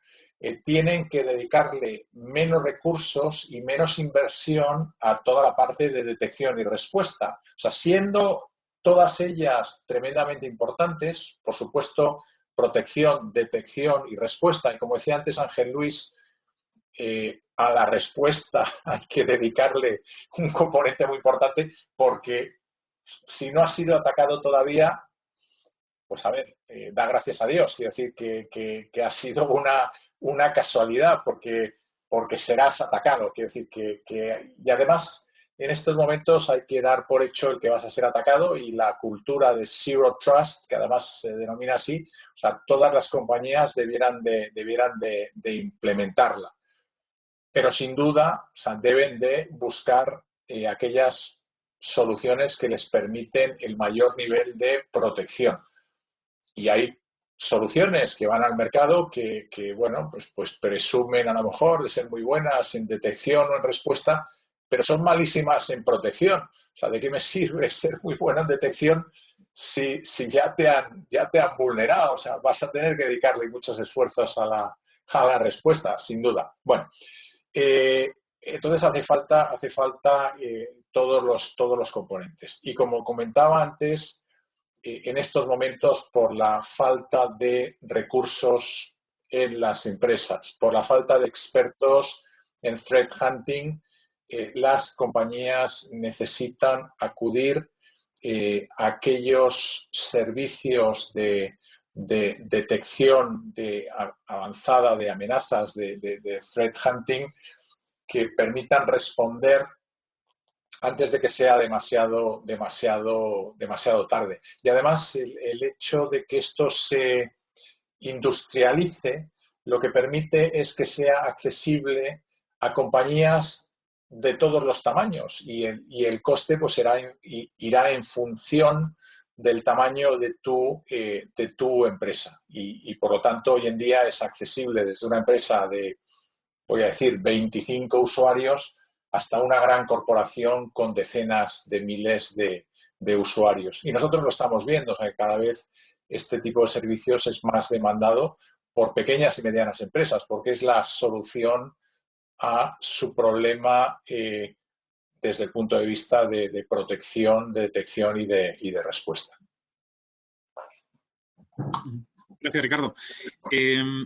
tienen que dedicarle menos recursos y menos inversión a toda la parte de detección y respuesta. O sea, siendo todas ellas tremendamente importantes, por supuesto, protección, detección y respuesta. Y como decía antes Ángel Luis, a la respuesta hay que dedicarle un componente muy importante, porque si no ha sido atacado todavía, pues a ver, da gracias a Dios. Quiero decir que ha sido una casualidad, porque serás atacado. Quiero decir y además, en estos momentos hay que dar por hecho el que vas a ser atacado, y la cultura de Zero Trust, que además se denomina así, o sea, todas las compañías debieran de implementarla. Pero sin duda, o sea, deben de buscar aquellas soluciones que les permiten el mayor nivel de protección. Y hay soluciones que van al mercado que bueno, pues presumen a lo mejor de ser muy buenas en detección o en respuesta, pero son malísimas en protección. O sea, ¿de qué me sirve ser muy bueno en detección si ya te han vulnerado? O sea, vas a tener que dedicarle muchos esfuerzos a la respuesta, sin duda. Bueno, entonces hace falta todos los componentes. Y como comentaba antes, en estos momentos, por la falta de recursos en las empresas, por la falta de expertos en threat hunting, las compañías necesitan acudir a aquellos servicios de detección avanzada de amenazas, de threat hunting, que permitan responder antes de que sea demasiado tarde. Y además, el hecho de que esto se industrialice, lo que permite es que sea accesible a compañías de todos los tamaños, y el coste pues irá en función del tamaño de tu empresa. Y por lo tanto, hoy en día es accesible desde una empresa de, voy a decir, 25 usuarios hasta una gran corporación con decenas de miles de usuarios. Y nosotros lo estamos viendo, o sea, que cada vez este tipo de servicios es más demandado por pequeñas y medianas empresas, porque es la solución a su problema desde el punto de vista de protección, de detección y de respuesta. Gracias, Ricardo.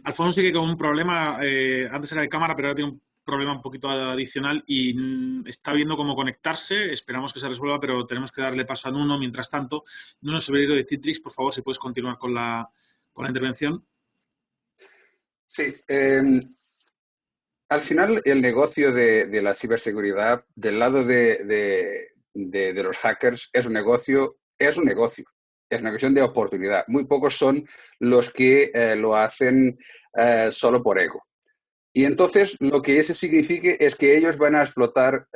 Alfonso sigue con un problema, antes era de cámara, pero ahora tiene un problema un poquito adicional y está viendo cómo conectarse. Esperamos que se resuelva, pero tenemos que darle paso a Nuno. Mientras tanto, Nuno Severido de Citrix, por favor, si puedes continuar con la intervención. Sí, al final el negocio de la ciberseguridad del lado de los hackers es un negocio, es una cuestión de oportunidad. Muy pocos son los que lo hacen solo por ego. Y entonces lo que eso significa es que ellos van a explotar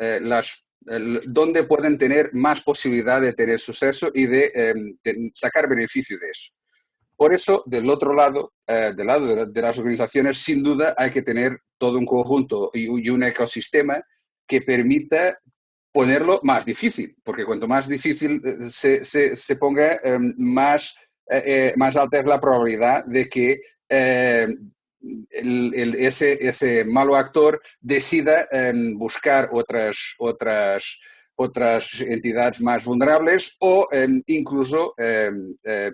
donde pueden tener más posibilidad de tener suceso y de sacar beneficio de eso. Por eso, del otro lado, del lado de las organizaciones, sin duda hay que tener todo un conjunto y un ecosistema que permita ponerlo más difícil, porque cuanto más difícil se ponga, más alta es la probabilidad de que ese malo actor decida buscar otras entidades más vulnerables o incluso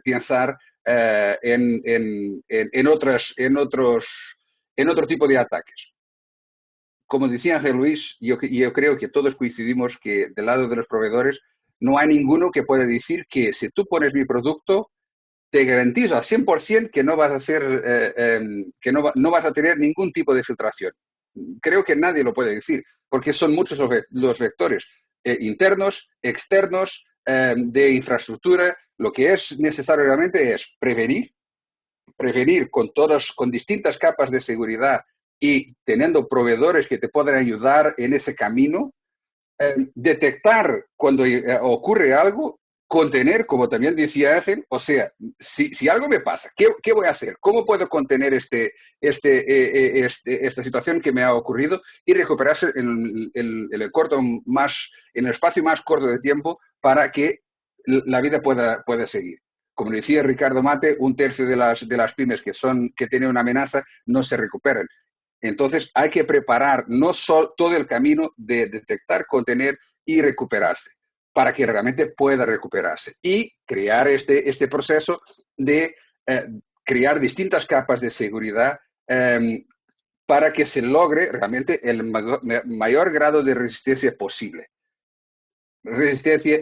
pensar en otro tipo de ataques. Como decía Ángel Luis, yo creo que todos coincidimos que del lado de los proveedores no hay ninguno que pueda decir que si tú pones mi producto, te garantizo al 100% que no vas a que no vas a tener ningún tipo de filtración. Creo que nadie lo puede decir, porque son muchos los vectores internos, externos, de infraestructura. Lo que es necesario realmente es prevenir con distintas capas de seguridad y teniendo proveedores que te puedan ayudar en ese camino, detectar cuando ocurre algo, contener, como también decía Ángel, o sea, si algo me pasa, ¿qué voy a hacer? ¿Cómo puedo contener esta situación que me ha ocurrido y recuperarse en el espacio más corto de tiempo para que la vida pueda seguir? Como decía Ricardo Mate, 1/3 de las pymes que tienen una amenaza no se recuperan. Entonces hay que preparar no solo todo el camino de detectar, contener y recuperarse para que realmente pueda recuperarse y crear este proceso de crear distintas capas de seguridad para que se logre realmente el mayor grado de resistencia posible. Resistencia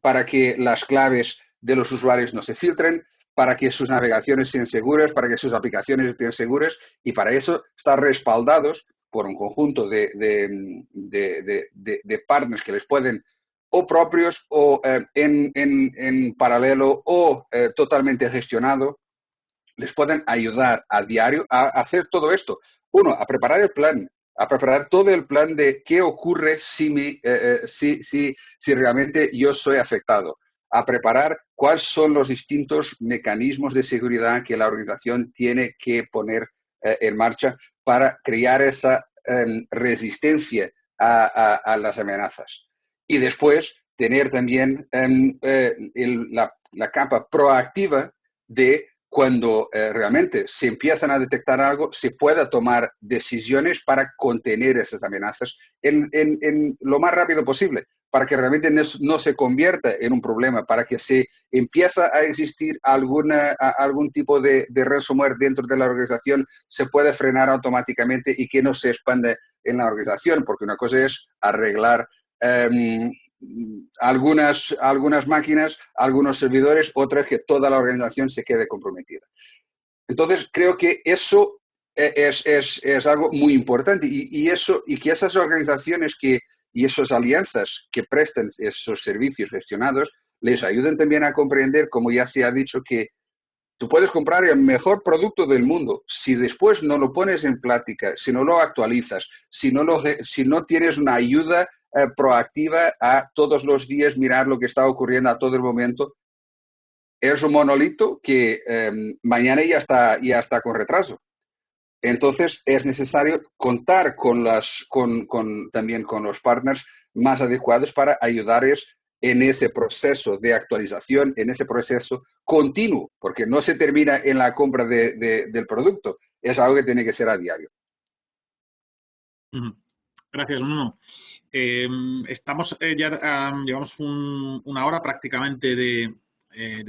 para que las claves de los usuarios no se filtren, para que sus navegaciones sean seguras, para que sus aplicaciones estén seguras y para eso estar respaldados por un conjunto de partners que les pueden o propios o en paralelo o totalmente gestionado, les pueden ayudar a diario a hacer todo esto. Uno, a preparar el plan, a preparar todo el plan de qué ocurre si realmente yo soy afectado, a preparar cuáles son los distintos mecanismos de seguridad que la organización tiene que poner en marcha para crear esa resistencia a las amenazas. Y después tener también la capa proactiva de cuando realmente se empiezan a detectar algo, se pueda tomar decisiones para contener esas amenazas en lo más rápido posible, para que realmente no se convierta en un problema, para que se empieza a existir algún tipo de ransomware dentro de la organización, se puede frenar automáticamente y que no se expanda en la organización, porque una cosa es arreglar algunas máquinas, algunos servidores, otra es que toda la organización se quede comprometida. Entonces, creo que eso es algo muy importante y que esas organizaciones y esas alianzas que prestan esos servicios gestionados les ayuden también a comprender, como ya se ha dicho, que tú puedes comprar el mejor producto del mundo. Si después no lo pones en práctica, si no lo actualizas, si no tienes una ayuda proactiva a todos los días mirar lo que está ocurriendo a todo el momento, es un monolito que mañana ya está con retraso. Entonces es necesario contar también con los partners más adecuados para ayudarles en ese proceso de actualización, en ese proceso continuo, porque no se termina en la compra del producto, es algo que tiene que ser a diario. Gracias, Nuno. Estamos llevamos una hora prácticamente de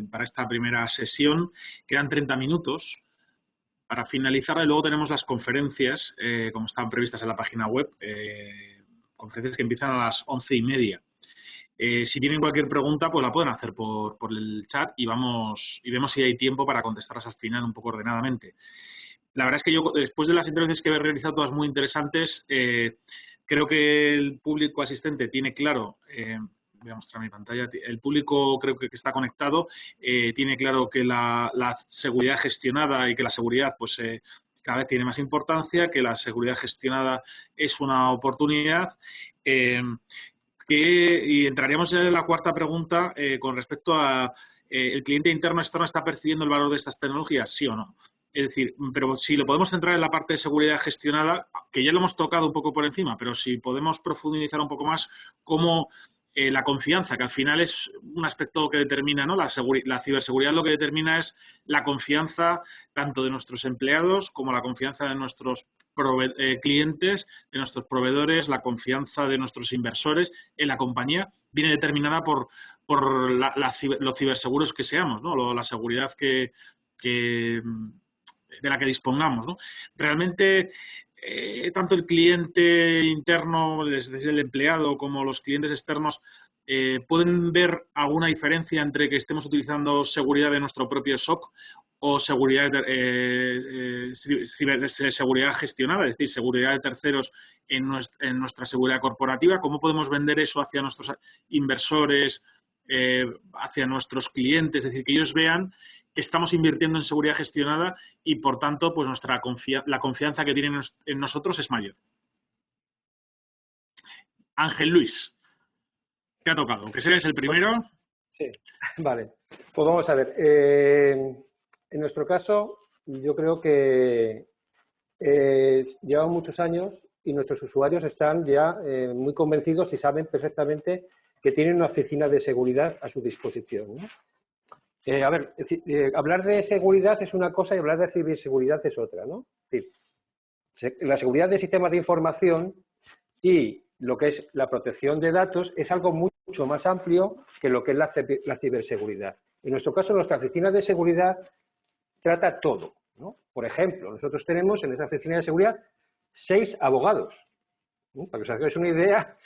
para esta primera sesión. Quedan 30 minutos para finalizarla y luego tenemos las conferencias, como están previstas en la página web, conferencias que empiezan a las 11:30. Si tienen cualquier pregunta, pues la pueden hacer por el chat y vemos si hay tiempo para contestarlas al final un poco ordenadamente. La verdad es que yo, después de las intervenciones que he realizado, todas muy interesantes, creo que el público asistente tiene claro, voy a mostrar mi pantalla, el público creo que está conectado, tiene claro que la seguridad gestionada y que la seguridad pues cada vez tiene más importancia, que la seguridad gestionada es una oportunidad. Y entraríamos en la cuarta pregunta con respecto a ¿el cliente interno externo está percibiendo el valor de estas tecnologías, sí o no? Es decir, pero si lo podemos centrar en la parte de seguridad gestionada, que ya lo hemos tocado un poco por encima, pero si podemos profundizar un poco más, cómo la confianza, que al final es un aspecto que determina, ¿no? La ciberseguridad lo que determina es la confianza tanto de nuestros empleados como la confianza de nuestros clientes, de nuestros proveedores, la confianza de nuestros inversores en la compañía, viene determinada por los ciberseguros que seamos, ¿no? La seguridad de la que dispongamos, ¿no? Realmente, tanto el cliente interno, es decir, el empleado, como los clientes externos, ¿pueden ver alguna diferencia entre que estemos utilizando seguridad de nuestro propio SOC o seguridad seguridad gestionada, es decir, seguridad de terceros en nuestra seguridad corporativa? ¿Cómo podemos vender eso hacia nuestros inversores, hacia nuestros clientes? Es decir, que ellos vean que estamos invirtiendo en seguridad gestionada y, por tanto, pues la confianza que tienen en nosotros es mayor. Ángel Luis, ¿qué ha tocado? ¿Que eres el primero? Sí, vale. Pues vamos a ver. En nuestro caso, yo creo que llevan muchos años y nuestros usuarios están ya muy convencidos y saben perfectamente que tienen una oficina de seguridad a su disposición, ¿no? A ver, hablar de seguridad es una cosa y hablar de ciberseguridad es otra, ¿no? Es decir, la seguridad de sistemas de información y lo que es la protección de datos es algo mucho más amplio que lo que es la ciberseguridad. En nuestro caso, nuestra oficina de seguridad trata todo, ¿no? Por ejemplo, nosotros tenemos en esa oficina de seguridad 6 abogados, ¿no? Para que os hagáis una idea,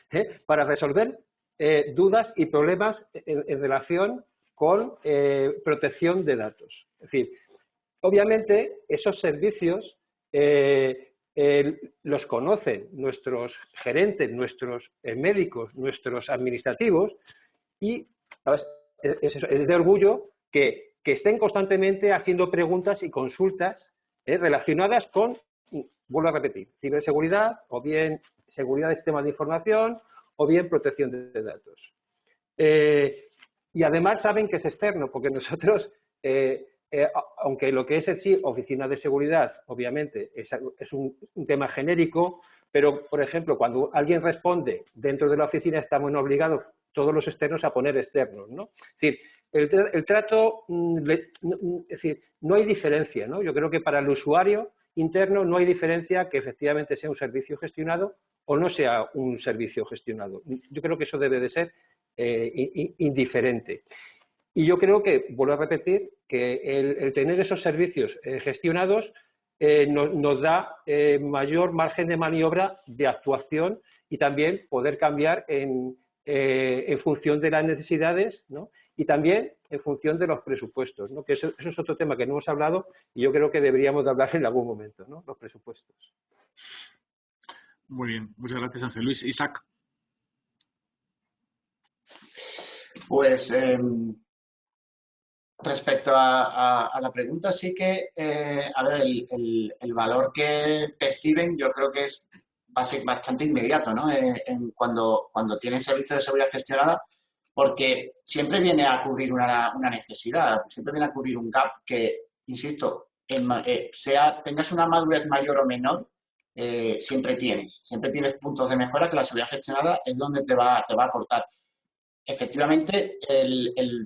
para resolver dudas y problemas en relación con protección de datos. Es decir, obviamente esos servicios los conocen nuestros gerentes, nuestros médicos, nuestros administrativos y es de orgullo que estén constantemente haciendo preguntas y consultas relacionadas con, vuelvo a repetir, ciberseguridad o bien seguridad de sistemas de información o bien protección de datos. Y además saben que es externo, porque nosotros, aunque lo que es en sí oficina de seguridad, obviamente, es un tema genérico, pero, por ejemplo, cuando alguien responde dentro de la oficina, estamos obligados todos los externos a poner externos, ¿no? Es decir, el trato, es decir, no hay diferencia, ¿no? Yo creo que para el usuario interno no hay diferencia que efectivamente sea un servicio gestionado o no sea un servicio gestionado. Yo creo que eso debe de ser indiferente. Y yo creo que, vuelvo a repetir, que el tener esos servicios gestionados nos da mayor margen de maniobra de actuación y también poder cambiar en función de las necesidades, ¿no? Y también en función de los presupuestos, ¿no? Que eso es otro tema que no hemos hablado y yo creo que deberíamos de hablar en algún momento, ¿no? Los presupuestos. Muy bien, muchas gracias, Ángel Luis. Isaac. Pues respecto a la pregunta, sí que, a ver, el valor que perciben yo creo que es bastante inmediato, ¿no? Cuando tienen servicios de seguridad gestionada, porque siempre viene a cubrir una necesidad, siempre viene a cubrir un gap que, insisto, tengas una madurez mayor o menor, siempre tienes puntos de mejora que la seguridad gestionada es donde te va a aportar. Efectivamente,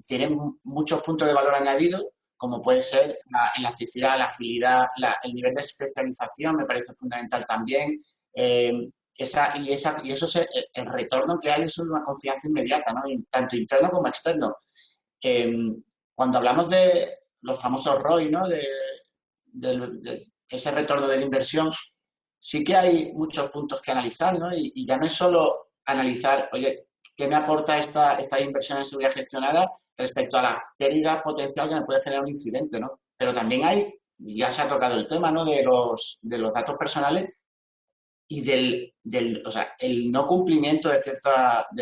tiene muchos puntos de valor añadido, como puede ser la elasticidad, la agilidad, el nivel de especialización me parece fundamental también. El retorno que hay es una confianza inmediata, ¿no? Tanto interno como externo. cuando hablamos de los famosos ROI, ¿no? de ese retorno de la inversión, sí que hay muchos puntos que analizar, ¿no? Y ya no es solo analizar, oye, ¿qué me aporta esta inversión en seguridad gestionada respecto a la pérdida potencial que me puede generar un incidente, ¿no? Pero también hay, ya se ha tocado el tema, ¿no? de los datos personales y o sea, el no cumplimiento de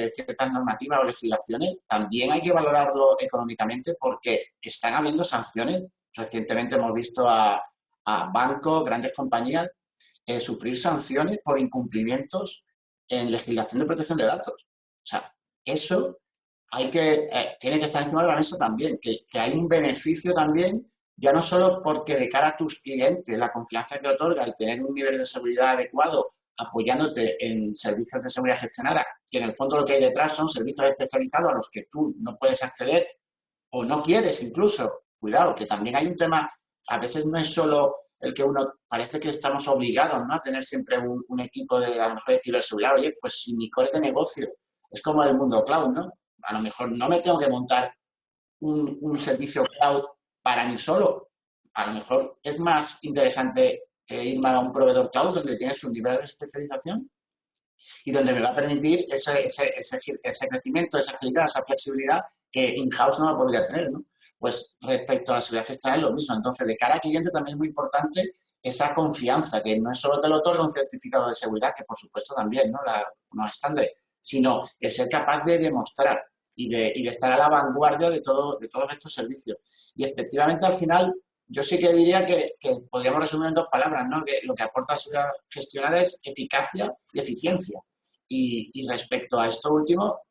ciertas normativas o legislaciones, también hay que valorarlo económicamente porque están habiendo sanciones. Recientemente hemos visto a bancos, grandes compañías, sufrir sanciones por incumplimientos en legislación de protección de datos. O sea, eso tiene que estar encima de la mesa también, que hay un beneficio también, ya no solo porque de cara a tus clientes, la confianza que otorga el tener un nivel de seguridad adecuado, apoyándote en servicios de seguridad gestionada, que en el fondo lo que hay detrás son servicios especializados a los que tú no puedes acceder o no quieres incluso. Cuidado, que también hay un tema, a veces no es solo el que uno, parece que estamos obligados, ¿no?, a tener siempre un equipo a lo mejor de ciberseguridad. Oye, pues si mi core de negocio es como el mundo cloud, ¿no? A lo mejor no me tengo que montar un servicio cloud para mí solo. A lo mejor es más interesante irme a un proveedor cloud donde tienes un nivel de especialización y donde me va a permitir ese crecimiento, esa agilidad, esa flexibilidad que in-house no lo podría tener, ¿no? Pues respecto a la seguridad gestionada es lo mismo. Entonces, de cara al cliente también es muy importante esa confianza, que no es solo te lo otorga un certificado de seguridad, que por supuesto también, ¿no?, unos estándares, sino el ser capaz de demostrar y de estar a la vanguardia de todos estos servicios. Y efectivamente, al final, yo sí que diría que podríamos resumir en 2 palabras, ¿no?, que lo que aporta la seguridad gestionada es eficacia y eficiencia. Y respecto a esto último,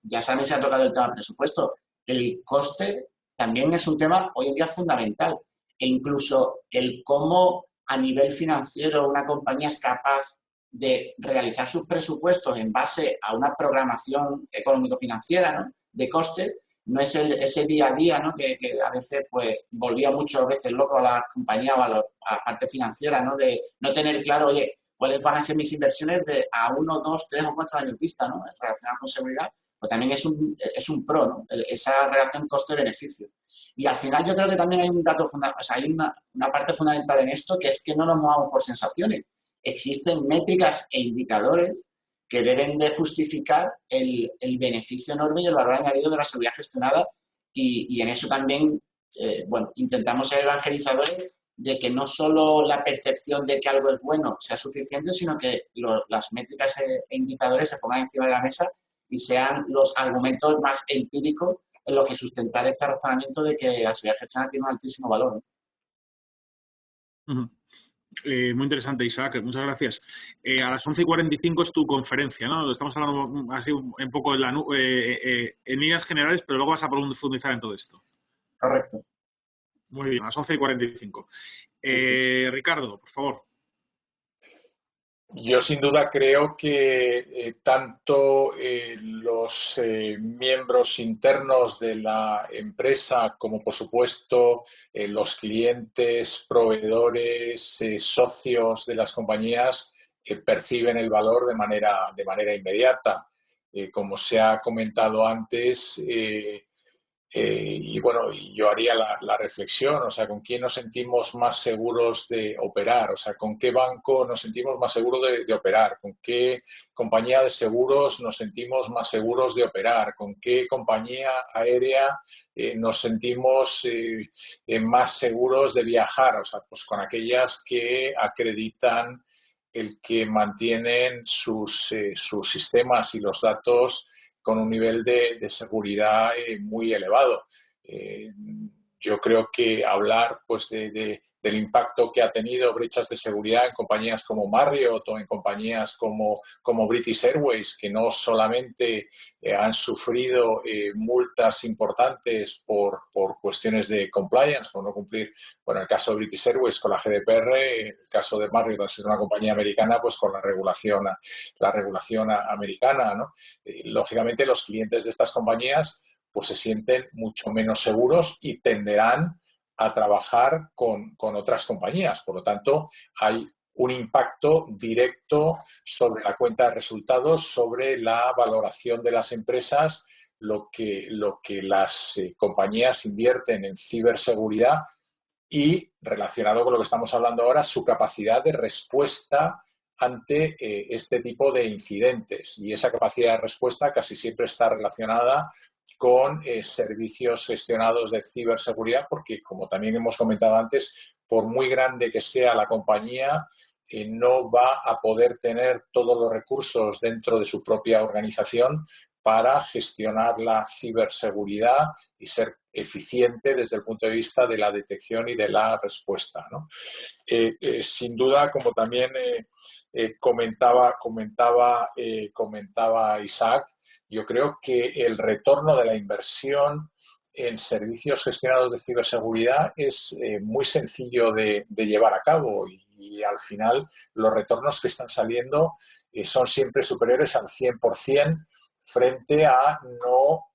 ya también se ha tocado el tema presupuesto. El coste también es un tema hoy en día fundamental. E incluso el cómo a nivel financiero una compañía es capaz de realizar sus presupuestos en base a una programación económico-financiera, ¿no?, de coste, no es ese día a día, ¿no?, que a veces pues volvía muchas veces loco a la compañía o a la parte financiera, ¿no?, de no tener claro, oye, cuáles van a ser mis inversiones a 1, 2, 3 o 4 años vista, ¿no?, relacionadas con seguridad. Pues también es un pro, ¿no?, esa relación coste-beneficio. Y al final yo creo que también hay un dato fundamental, o sea, hay una parte fundamental en esto, que es que no nos movamos por sensaciones. Existen métricas e indicadores que deben de justificar el beneficio enorme y el valor añadido de la seguridad gestionada, y en eso también, intentamos ser evangelizadores de que no solo la percepción de que algo es bueno sea suficiente, sino que las métricas e indicadores se pongan encima de la mesa y sean los argumentos más empíricos en los que sustentar este razonamiento de que la seguridad gestionada tiene un altísimo valor, ¿no? Muy interesante, Isaac, muchas gracias. A las 11:45 es tu conferencia, ¿no? Estamos hablando así un poco en líneas generales, pero luego vas a profundizar en todo esto. Correcto. Muy bien, a las 11:45. Ricardo, por favor. Yo sin duda creo que tanto los miembros internos de la empresa como por supuesto los clientes, proveedores, socios de las compañías perciben el valor de manera inmediata. Como se ha comentado antes, y bueno, yo haría la reflexión, o sea, ¿con quién nos sentimos más seguros de operar? O sea, ¿con qué banco nos sentimos más seguros de operar? ¿Con qué compañía de seguros nos sentimos más seguros de operar? ¿Con qué compañía aérea nos sentimos más seguros de viajar? O sea, pues con aquellas que acreditan el que mantienen sus sistemas y los datos con un nivel de seguridad muy elevado. Yo creo que hablar pues del impacto que ha tenido brechas de seguridad en compañías como Marriott o en compañías como British Airways, que no solamente han sufrido multas importantes por cuestiones de compliance, por no cumplir, bueno, en el caso de British Airways con la GDPR, en el caso de Marriott, al ser una compañía americana, pues con la regulación americana, ¿no? Lógicamente los clientes de estas compañías pues se sienten mucho menos seguros y tenderán a trabajar con otras compañías. Por lo tanto, hay un impacto directo sobre la cuenta de resultados, sobre la valoración de las empresas lo que las compañías invierten en ciberseguridad y, relacionado con lo que estamos hablando ahora, su capacidad de respuesta ante este tipo de incidentes. Y esa capacidad de respuesta casi siempre está relacionada con servicios gestionados de ciberseguridad, porque, como también hemos comentado antes, por muy grande que sea la compañía, no va a poder tener todos los recursos dentro de su propia organización para gestionar la ciberseguridad y ser eficiente desde el punto de vista de la detección y de la respuesta, ¿no? Sin duda, como también comentaba Isaac, yo creo que el retorno de la inversión en servicios gestionados de ciberseguridad es muy sencillo de llevar a cabo y al final los retornos que están saliendo son siempre superiores al 100% frente a no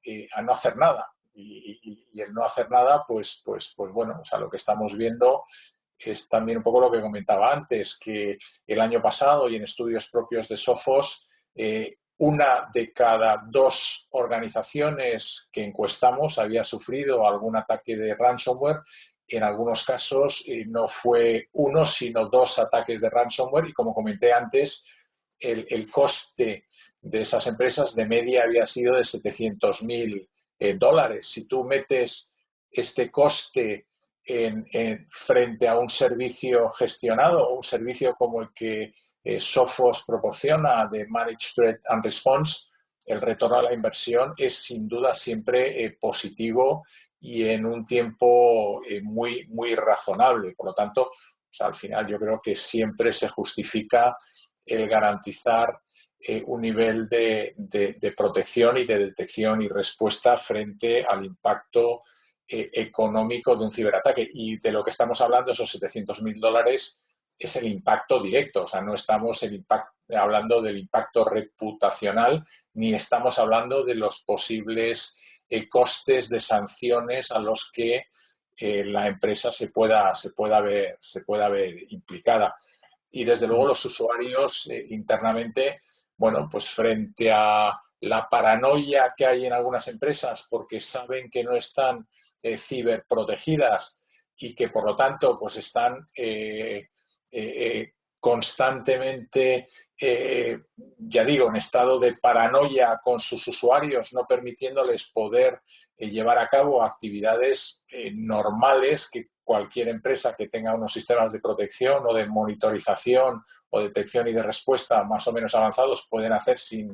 hacer nada. Y el no hacer nada, pues bueno, o sea, lo que estamos viendo es también un poco lo que comentaba antes, que el año pasado y en estudios propios de Sophos, una de cada 2 organizaciones que encuestamos había sufrido algún ataque de ransomware. En algunos casos no fue 1, sino 2 ataques de ransomware y, como comenté antes, el coste de esas empresas de media había sido de $700,000. Si tú metes este coste frente a un servicio gestionado o un servicio como el que Sophos proporciona de Managed Threat and Response, el retorno a la inversión es sin duda siempre positivo y en un tiempo muy, muy razonable. Por lo tanto, o sea, al final yo creo que siempre se justifica el garantizar un nivel de protección y de detección y respuesta frente al impacto económico de un ciberataque. Y de lo que estamos hablando, esos $700,000, es el impacto directo. O sea, no estamos hablando del impacto reputacional, ni estamos hablando de los posibles costes de sanciones a los que la empresa se pueda ver implicada. Y desde luego los usuarios internamente, bueno, pues frente a la paranoia que hay en algunas empresas porque saben que no están ciberprotegidas y que por lo tanto pues están constantemente, ya digo, en estado de paranoia con sus usuarios, no permitiéndoles poder llevar a cabo actividades normales que cualquier empresa que tenga unos sistemas de protección o de monitorización o detección y de respuesta más o menos avanzados pueden hacer sin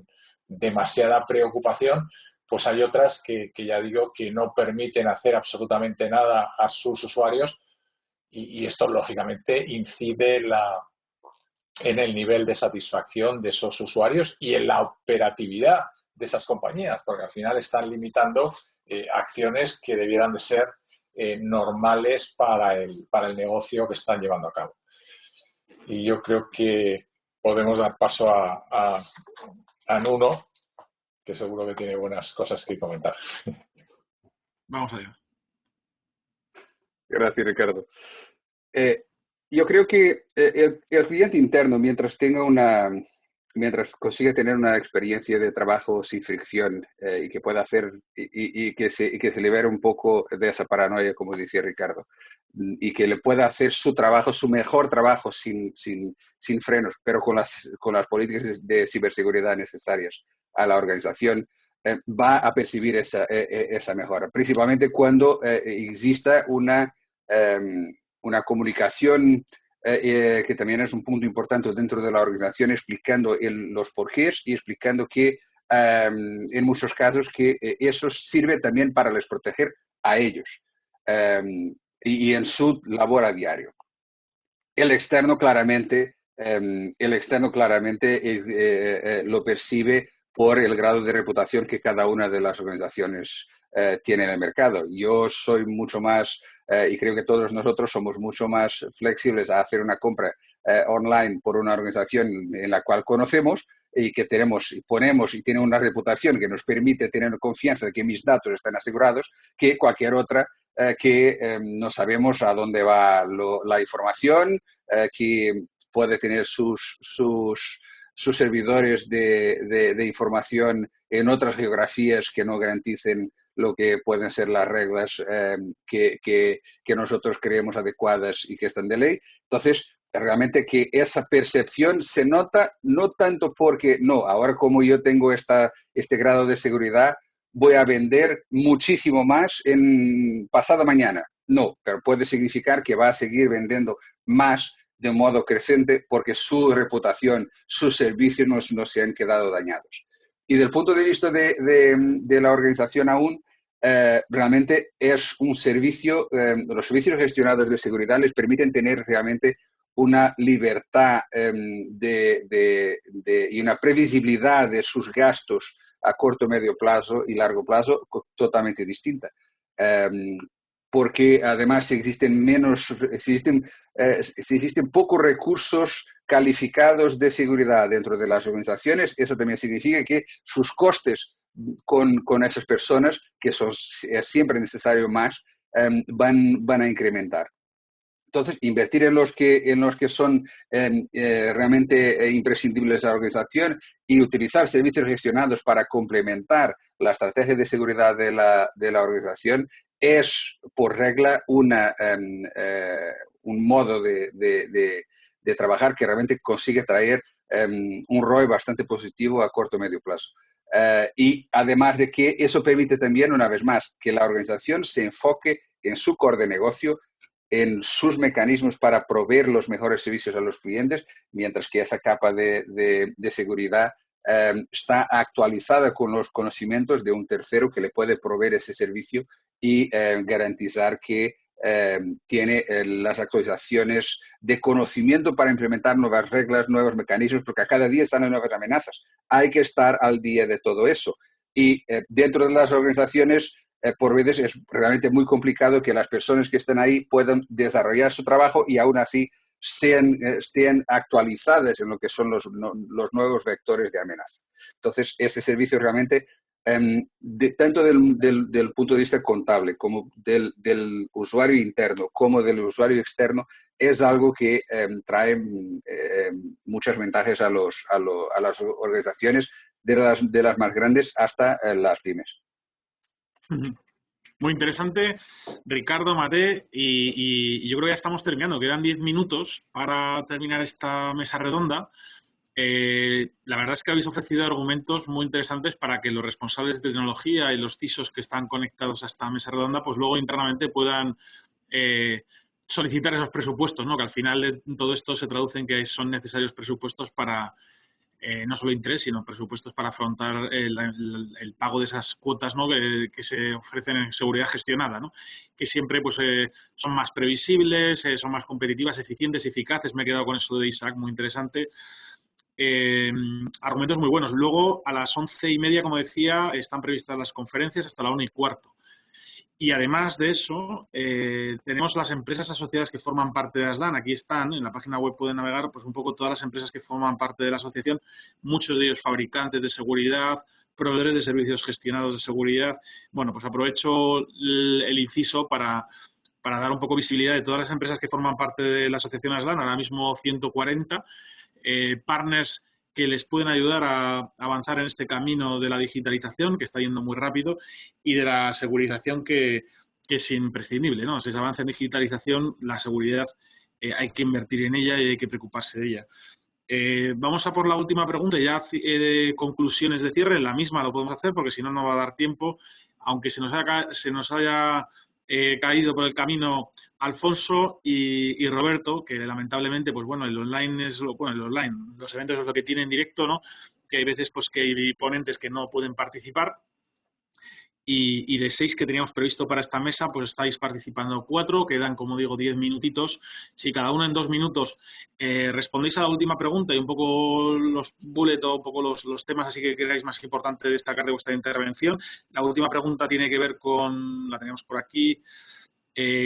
demasiada preocupación, pues hay otras que ya digo que no permiten hacer absolutamente nada a sus usuarios y esto lógicamente incide en el nivel de satisfacción de esos usuarios y en la operatividad de esas compañías, porque al final están limitando acciones que debieran de ser normales para el negocio que están llevando a cabo. Y yo creo que podemos dar paso a Nuno, que seguro que tiene buenas cosas que comentar. Vamos allá. Gracias, Ricardo. Yo creo que el cliente interno, mientras consiga tener una experiencia de trabajo sin fricción y que pueda hacer y que se libere un poco de esa paranoia, como decía Ricardo, y que le pueda hacer su trabajo, su mejor trabajo sin frenos, pero con las políticas de ciberseguridad necesarias a la organización, va a percibir esa mejora, principalmente cuando exista una comunicación que también es un punto importante dentro de la organización, explicando los porqués y explicando que en muchos casos que eso sirve también para les proteger a ellos y en su labor a diario. El externo claramente lo percibe por el grado de reputación que cada una de las organizaciones tiene en el mercado. Yo soy mucho más, y creo que todos nosotros somos mucho más flexibles a hacer una compra online por una organización en la cual conocemos y que ponemos y tiene una reputación que nos permite tener confianza de que mis datos están asegurados, que cualquier otra que no sabemos a dónde va la información, que puede tener sus sus servidores de información en otras geografías que no garanticen lo que pueden ser las reglas que nosotros creemos adecuadas y que están de ley. Entonces, realmente que esa percepción se nota no tanto porque, no, ahora como yo tengo este grado de seguridad, voy a vender muchísimo más en pasado mañana. No, pero puede significar que va a seguir vendiendo más de modo creciente porque su reputación, sus servicios no se han quedado dañados. Y del punto de vista de la organización aún, realmente es un servicio, los servicios gestionados de seguridad les permiten tener realmente una libertad y una previsibilidad de sus gastos a corto, medio plazo y largo plazo totalmente distinta. Porque además si existen pocos recursos calificados de seguridad dentro de las organizaciones, eso también significa que sus costes con esas personas, que es siempre necesario más, van a incrementar. Entonces, invertir en los que son realmente imprescindibles a la organización y utilizar servicios gestionados para complementar la estrategia de seguridad de la organización es, por regla, un modo de trabajar que realmente consigue traer un ROI bastante positivo a corto o medio plazo. Y además de que eso permite también, una vez más, que la organización se enfoque en su core de negocio, en sus mecanismos para proveer los mejores servicios a los clientes, mientras que esa capa de seguridad está actualizada con los conocimientos de un tercero que le puede proveer ese servicio y garantizar que tiene las actualizaciones de conocimiento para implementar nuevas reglas, nuevos mecanismos, porque a cada día salen nuevas amenazas. Hay que estar al día de todo eso. Y dentro de las organizaciones, por veces es realmente muy complicado que las personas que estén ahí puedan desarrollar su trabajo y aún así estén actualizadas en lo que son los nuevos vectores de amenaza. Entonces, ese servicio realmente, tanto del punto de vista contable como del usuario interno como del usuario externo, es algo que trae muchas ventajas a las organizaciones, de las más grandes hasta las pymes. Muy interesante, Ricardo, Mate, y yo creo que ya estamos terminando. Quedan 10 minutos para terminar esta mesa redonda. La verdad es que habéis ofrecido argumentos muy interesantes para que los responsables de tecnología y los CISOs que están conectados a esta mesa redonda, pues luego internamente puedan solicitar esos presupuestos, ¿no? Que al final de todo esto se traduce en que son necesarios presupuestos para no solo interés, sino presupuestos para afrontar el pago de esas cuotas, ¿no? que se ofrecen en seguridad gestionada, ¿no? Que siempre pues, son más previsibles, son más competitivas, eficientes, eficaces. Me he quedado con eso de Isaac, muy interesante. Argumentos muy buenos. Luego, a las 11:30, como decía, están previstas las conferencias hasta la 1:15. Y además de eso, tenemos las empresas asociadas que forman parte de Aslan. Aquí están, en la página web pueden navegar pues un poco todas las empresas que forman parte de la asociación, muchos de ellos fabricantes de seguridad, proveedores de servicios gestionados de seguridad. Bueno, pues aprovecho el inciso para dar un poco visibilidad de todas las empresas que forman parte de la asociación Aslan, ahora mismo 140, partners que les pueden ayudar a avanzar en este camino de la digitalización, que está yendo muy rápido, y de la segurización, que es imprescindible, ¿no? Si se avanza en digitalización, la seguridad hay que invertir en ella y hay que preocuparse de ella. Vamos a por la última pregunta, ya de conclusiones de cierre. La misma lo podemos hacer porque si no, no va a dar tiempo, aunque se nos haya caído por el camino Alfonso y Roberto, que lamentablemente, pues bueno, el online es los eventos es lo que tienen en directo, ¿no? Que hay veces pues que hay ponentes que no pueden participar. Y de 6 que teníamos previsto para esta mesa, pues estáis participando 4, quedan, como digo, 10 minutitos. Si cada uno en 2 minutos respondéis a la última pregunta y un poco los bullet o un poco los temas así que queráis más importante destacar de vuestra intervención. La última pregunta tiene que ver con, la tenemos por aquí,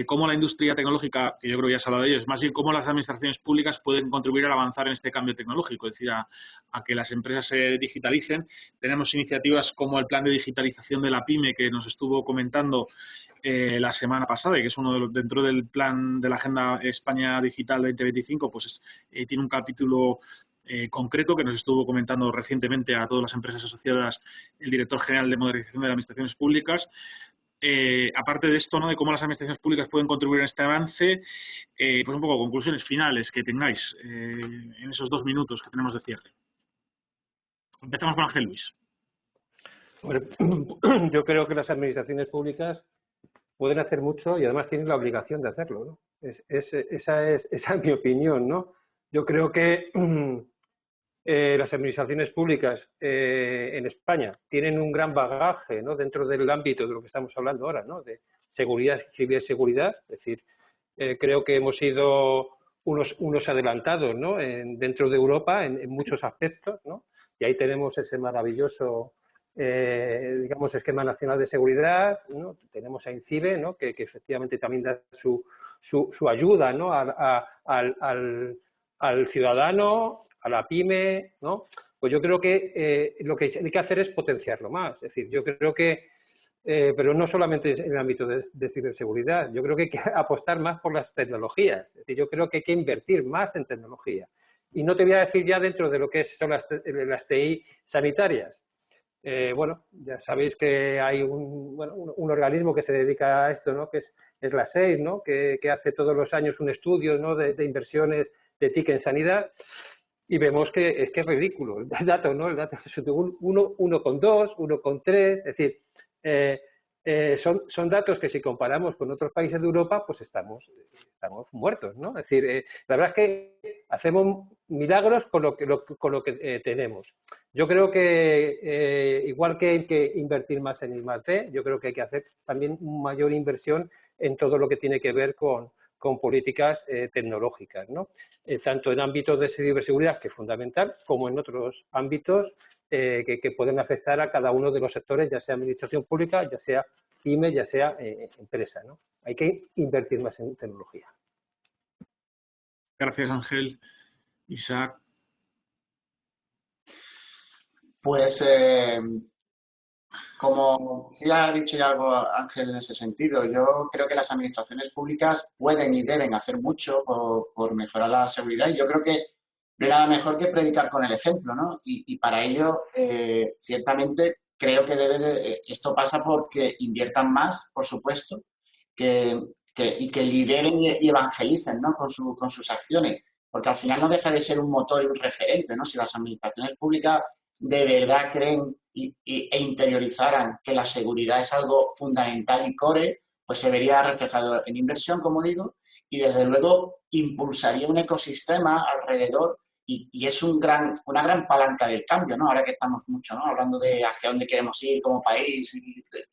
cómo la industria tecnológica, que yo creo que ya se ha hablado de ello, es más bien cómo las administraciones públicas pueden contribuir a avanzar en este cambio tecnológico, es decir, a que las empresas se digitalicen. Tenemos iniciativas como el plan de digitalización de la PYME, que nos estuvo comentando la semana pasada, y que es uno de los, dentro del plan de la Agenda España Digital 2025, pues tiene un capítulo concreto que nos estuvo comentando recientemente a todas las empresas asociadas el director general de Modernización de las Administraciones Públicas. Aparte de esto, ¿no?, de cómo las administraciones públicas pueden contribuir en este avance, pues un poco conclusiones finales que tengáis en esos 2 minutos que tenemos de cierre. Empezamos con Ángel Luis. Bueno, yo creo que las administraciones públicas pueden hacer mucho y además tienen la obligación de hacerlo, ¿no? Esa es mi opinión, ¿no? Yo creo que las administraciones públicas en España tienen un gran bagaje, ¿no?, dentro del ámbito de lo que estamos hablando ahora, ¿no?, de seguridad y ciberseguridad. Es decir, creo que hemos sido unos adelantados, ¿no?, dentro de Europa en muchos aspectos, ¿no? Y ahí tenemos ese maravilloso, digamos, esquema nacional de seguridad, ¿no? Tenemos a INCIBE, ¿no?, que efectivamente también da su ayuda, ¿no?, al ciudadano, a la pyme, ¿no? Pues yo creo que lo que hay que hacer es potenciarlo más. Es decir, yo creo que, pero no solamente en el ámbito de ciberseguridad, yo creo que hay que apostar más por las tecnologías. Es decir, yo creo que hay que invertir más en tecnología. Y no te voy a decir ya dentro de lo que son las TI sanitarias. Bueno, ya sabéis que hay un organismo que se dedica a esto, ¿no?, que es la SEIS, ¿no?, que hace todos los años un estudio, ¿no?, de inversiones de TIC en sanidad, y vemos que es ridículo el dato, ¿no? El dato es de 1,2, 1,3, es decir, son datos que si comparamos con otros países de Europa, pues estamos muertos, ¿no? Es decir, la verdad es que hacemos milagros con lo que tenemos. Yo creo que igual que hay que invertir más en I+D, yo creo que hay que hacer también mayor inversión en todo lo que tiene que ver con políticas tecnológicas, ¿no? Tanto en ámbitos de ciberseguridad, que es fundamental, como en otros ámbitos que pueden afectar a cada uno de los sectores, ya sea administración pública, ya sea pyme, ya sea empresa, ¿no? Hay que invertir más en tecnología. Gracias, Ángel. Isaac. Pues, como ya ha dicho ya algo Ángel en ese sentido, yo creo que las administraciones públicas pueden y deben hacer mucho por mejorar la seguridad, y yo creo que no hay nada mejor que predicar con el ejemplo, ¿no? Y para ello, ciertamente, creo que esto pasa porque inviertan más, por supuesto, y que lideren y evangelicen, ¿no?, con sus acciones, porque al final no deja de ser un motor y un referente, ¿no? Si las administraciones públicas de verdad creen e interiorizaran que la seguridad es algo fundamental y core, pues se vería reflejado en inversión, como digo, y desde luego impulsaría un ecosistema alrededor, y es una gran palanca del cambio, ¿no? Ahora que estamos mucho, ¿no?, hablando de hacia dónde queremos ir como país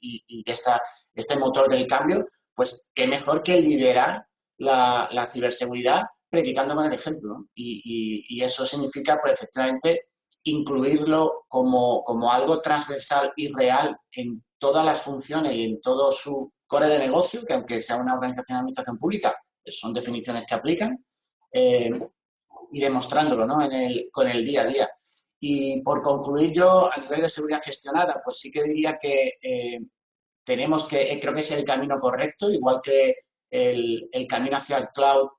y este motor del cambio, pues qué mejor que liderar la ciberseguridad predicando con el ejemplo, ¿no? Y eso significa, pues efectivamente, incluirlo como algo transversal y real en todas las funciones y en todo su core de negocio, que aunque sea una organización de administración pública, son definiciones que aplican, y demostrándolo, ¿no?, con el día a día. Y por concluir yo, a nivel de seguridad gestionada, pues sí que diría que creo que es el camino correcto, igual que el camino hacia el cloud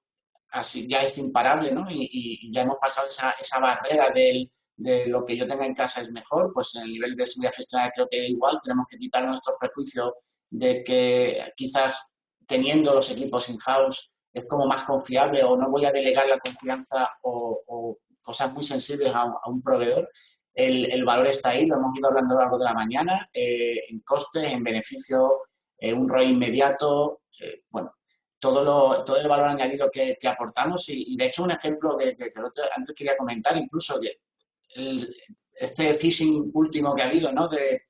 así ya es imparable, ¿no? Y ya hemos pasado esa barrera de lo que yo tenga en casa es mejor, pues en el nivel de seguridad gestionada creo que igual tenemos que quitar nuestros prejuicios de que quizás teniendo los equipos in-house es como más confiable, o no voy a delegar la confianza o cosas muy sensibles a un proveedor. El valor está ahí, lo hemos ido hablando a lo largo de la mañana, en costes, en beneficio, un ROI inmediato, bueno, todo el valor añadido que aportamos, y de hecho un ejemplo que antes quería comentar, incluso que este phishing último que ha habido, ¿no?, de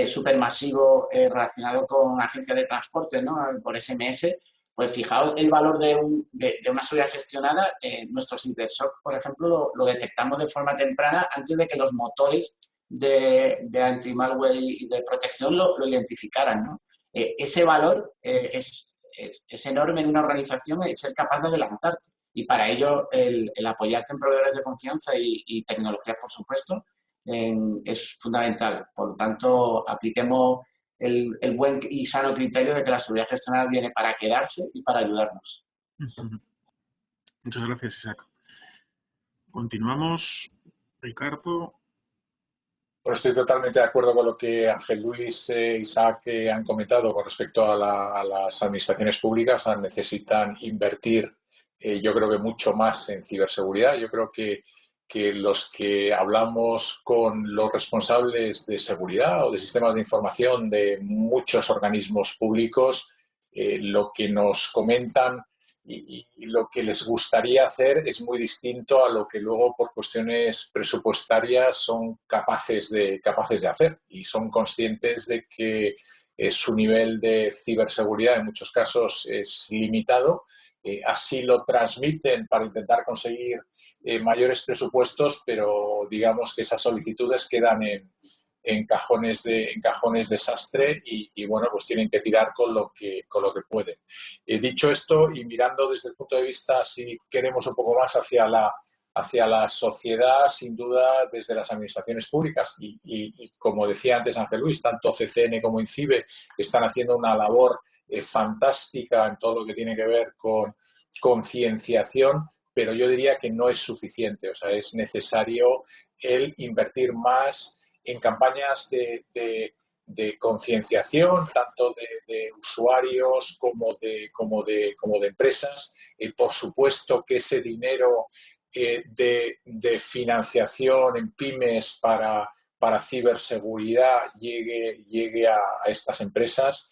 supermasivo relacionado con agencias de transporte, ¿no?, por SMS, pues fijaos el valor de una seguridad gestionada. Nuestros CyberSOC, por ejemplo, lo detectamos de forma temprana antes de que los motores de anti-malware y de protección lo identificaran, ¿no? Ese valor es enorme en una organización, es ser capaz de adelantarte. Y para ello, el apoyarte en proveedores de confianza y tecnologías, por supuesto, es fundamental. Por lo tanto, apliquemos el buen y sano criterio de que la seguridad gestionada viene para quedarse y para ayudarnos. Muchas gracias, Isaac. Continuamos, Ricardo. Pues estoy totalmente de acuerdo con lo que Ángel Luis e Isaac han comentado con respecto a las administraciones públicas. Necesitan invertir, yo creo que mucho más en ciberseguridad. Yo creo que los que hablamos con los responsables de seguridad o de sistemas de información de muchos organismos públicos, lo que nos comentan y lo que les gustaría hacer es muy distinto a lo que luego por cuestiones presupuestarias son capaces de hacer, y son conscientes de que su nivel de ciberseguridad en muchos casos es limitado. Así lo transmiten para intentar conseguir mayores presupuestos, pero digamos que esas solicitudes quedan en cajones desastre y bueno, pues tienen que tirar con lo que pueden. Dicho esto, y mirando desde el punto de vista, si queremos un poco más hacia la sociedad, sin duda desde las administraciones públicas y como decía antes Ángel Luis, tanto CCN como INCIBE están haciendo una labor fantástica en todo lo que tiene que ver con concienciación, pero yo diría que no es suficiente. O sea, es necesario el invertir más en campañas de concienciación, tanto de usuarios como de empresas. Por supuesto que ese dinero de financiación en pymes para ciberseguridad llegue a estas empresas.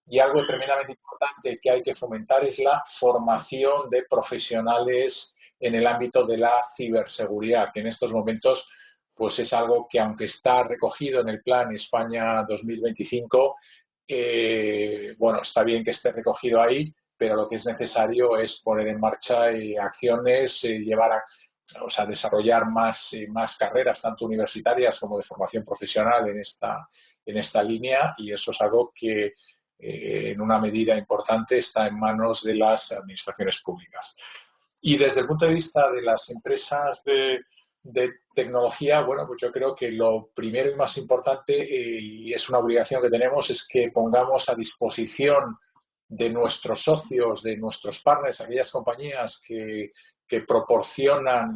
Y algo tremendamente importante que hay que fomentar es la formación de profesionales en el ámbito de la ciberseguridad, que en estos momentos pues es algo que, aunque está recogido en el Plan España 2025, bueno, está bien que esté recogido ahí, pero lo que es necesario es poner en marcha acciones, desarrollar más carreras, tanto universitarias como de formación profesional en esta línea, y eso es algo que en una medida importante está en manos de las administraciones públicas. Y desde el punto de vista de las empresas de tecnología, bueno, pues yo creo que lo primero y más importante, y es una obligación que tenemos, es que pongamos a disposición de nuestros socios, de nuestros partners, aquellas compañías que proporcionan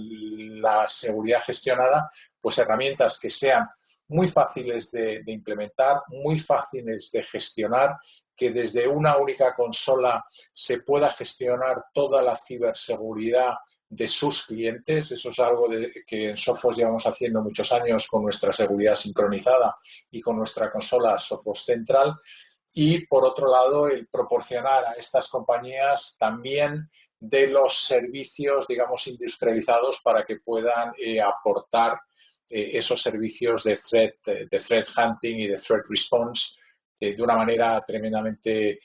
la seguridad gestionada, pues herramientas que sean muy fáciles de implementar, muy fáciles de gestionar, que desde una única consola se pueda gestionar toda la ciberseguridad de sus clientes. Eso es algo que en Sophos llevamos haciendo muchos años con nuestra seguridad sincronizada y con nuestra consola Sophos Central. Y, por otro lado, el proporcionar a estas compañías también de los servicios, digamos, industrializados para que puedan aportar esos servicios de threat hunting y de threat response de una manera tremendamente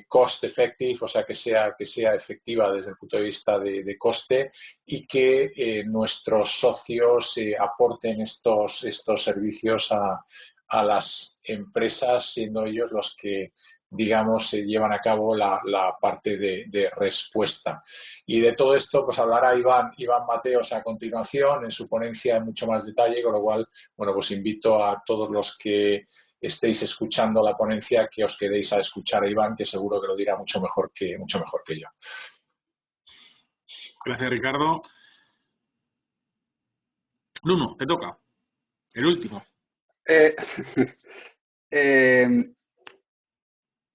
cost effective, o sea, que sea efectiva desde el punto de vista de coste, y que nuestros socios aporten estos servicios a las empresas, siendo ellos los que, digamos, llevan a cabo la parte de respuesta. Y de todo esto pues hablará Iván Mateos a continuación en su ponencia en mucho más detalle, con lo cual, bueno, pues invito a todos los que estéis escuchando la ponencia que os quedéis a escuchar a Iván, que seguro que lo dirá mucho mejor que yo. Gracias, Ricardo. Nuno, te toca. El último.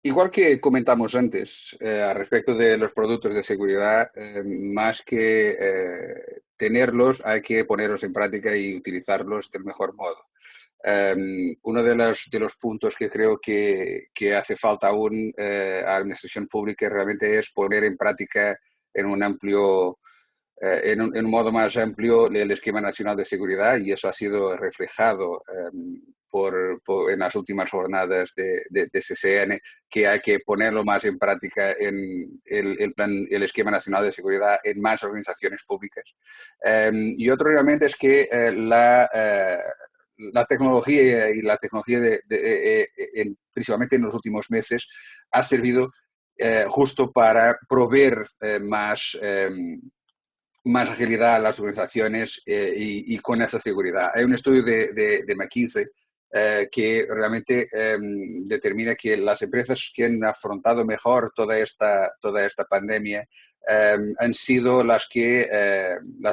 Igual que comentamos antes, al respecto de los productos de seguridad, más que tenerlos, hay que ponerlos en práctica y utilizarlos del mejor modo. Uno de los puntos que creo que hace falta aún a la administración pública realmente es poner en práctica en un amplio, en un modo más amplio el esquema nacional de seguridad, y eso ha sido reflejado en las últimas jornadas de CCN, que hay que ponerlo más en práctica en el esquema nacional de seguridad en más organizaciones públicas. Y otro realmente es que la tecnología principalmente en los últimos meses ha servido justo para proveer más agilidad a las organizaciones y con esa seguridad. Hay un estudio de McKinsey que realmente determina que las empresas que han afrontado mejor toda esta pandemia han sido las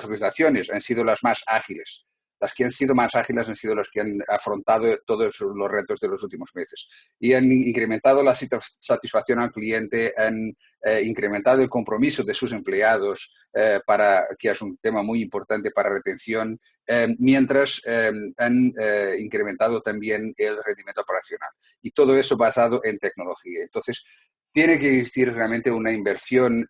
organizaciones han sido las más ágiles. Las que han sido más ágiles han sido las que han afrontado todos los retos de los últimos meses y han incrementado la satisfacción al cliente, han incrementado el compromiso de sus empleados, que es un tema muy importante para retención, mientras han incrementado también el rendimiento operacional. Y todo eso basado en tecnología. Entonces, tiene que existir realmente una inversión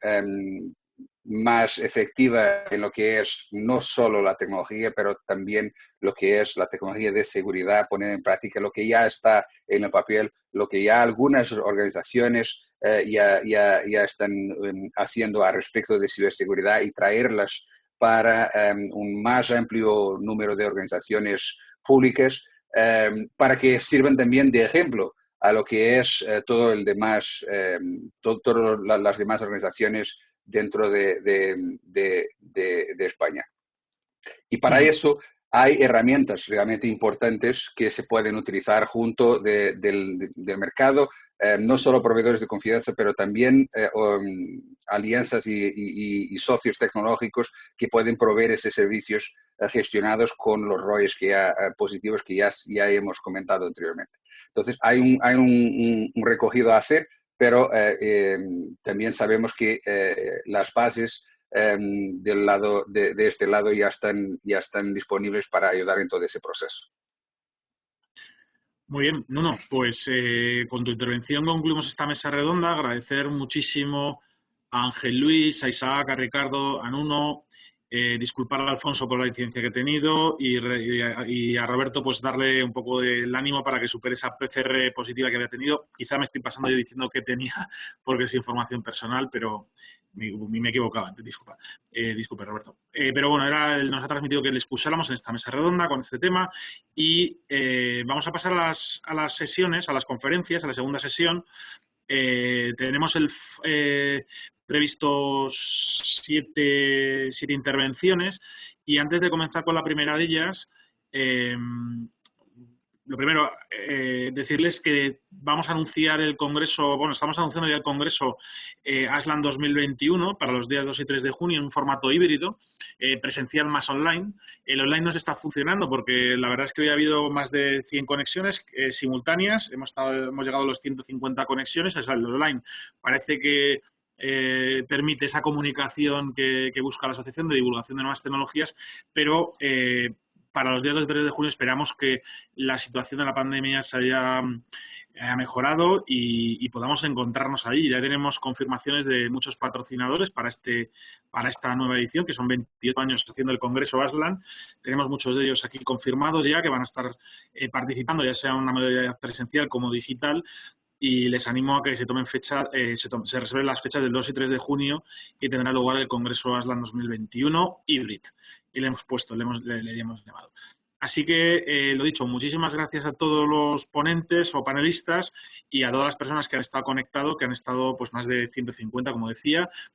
más efectiva en lo que es no solo la tecnología, pero también lo que es la tecnología de seguridad, poner en práctica lo que ya está en el papel, lo que ya algunas organizaciones ya están haciendo al respecto de ciberseguridad y traerlas para un más amplio número de organizaciones públicas para que sirvan también de ejemplo a lo que es todas las demás organizaciones dentro de España. Y para eso hay herramientas realmente importantes que se pueden utilizar junto del mercado, no solo proveedores de confianza, pero también alianzas y socios tecnológicos que pueden proveer esos servicios gestionados con los ROIs positivos que ya hemos comentado anteriormente. Entonces, hay un recogido a hacer, pero también sabemos que las bases de este lado ya están disponibles para ayudar en todo ese proceso. Muy bien, Nuno, pues con tu intervención concluimos esta mesa redonda. Agradecer muchísimo a Ángel Luis, a Isaac, a Ricardo, a Nuno, disculpar a Alfonso por la incidencia que he tenido y a Roberto pues darle un poco del ánimo para que supere esa PCR positiva que había tenido. Quizá me estoy pasando yo diciendo que tenía porque es información personal, pero me equivocaba, disculpa. Disculpe, Roberto. Pero bueno, nos ha transmitido que le excusáramos en esta mesa redonda con este tema y vamos a pasar a las sesiones, a las conferencias, a la segunda sesión. Tenemos previsto siete intervenciones y antes de comenzar con la primera de ellas, lo primero, decirles que vamos a anunciar el congreso, bueno, estamos anunciando ya el congreso Aslan 2021 para los días 2 y 3 de junio en un formato híbrido, presencial más online. El online no se está funcionando porque la verdad es que hoy ha habido más de 100 conexiones simultáneas, hemos llegado a los 150 conexiones, o sea, el online parece que permite esa comunicación que busca la Asociación de Divulgación de Nuevas Tecnologías, pero para los días 2 y 3 de junio esperamos que la situación de la pandemia se haya mejorado y podamos encontrarnos ahí. Ya tenemos confirmaciones de muchos patrocinadores para esta nueva edición, que son 28 años haciendo el Congreso Aslan. Tenemos muchos de ellos aquí confirmados ya, que van a estar participando, ya sea en una modalidad presencial como digital. Y les animo a que se tomen se reserven las fechas del 2 y 3 de junio que tendrá lugar el Congreso Aslan 2021 Hybrid. Y le hemos llamado. Así que, lo dicho, muchísimas gracias a todos los ponentes o panelistas y a todas las personas que han estado conectados, que han estado pues más de 150, como decía.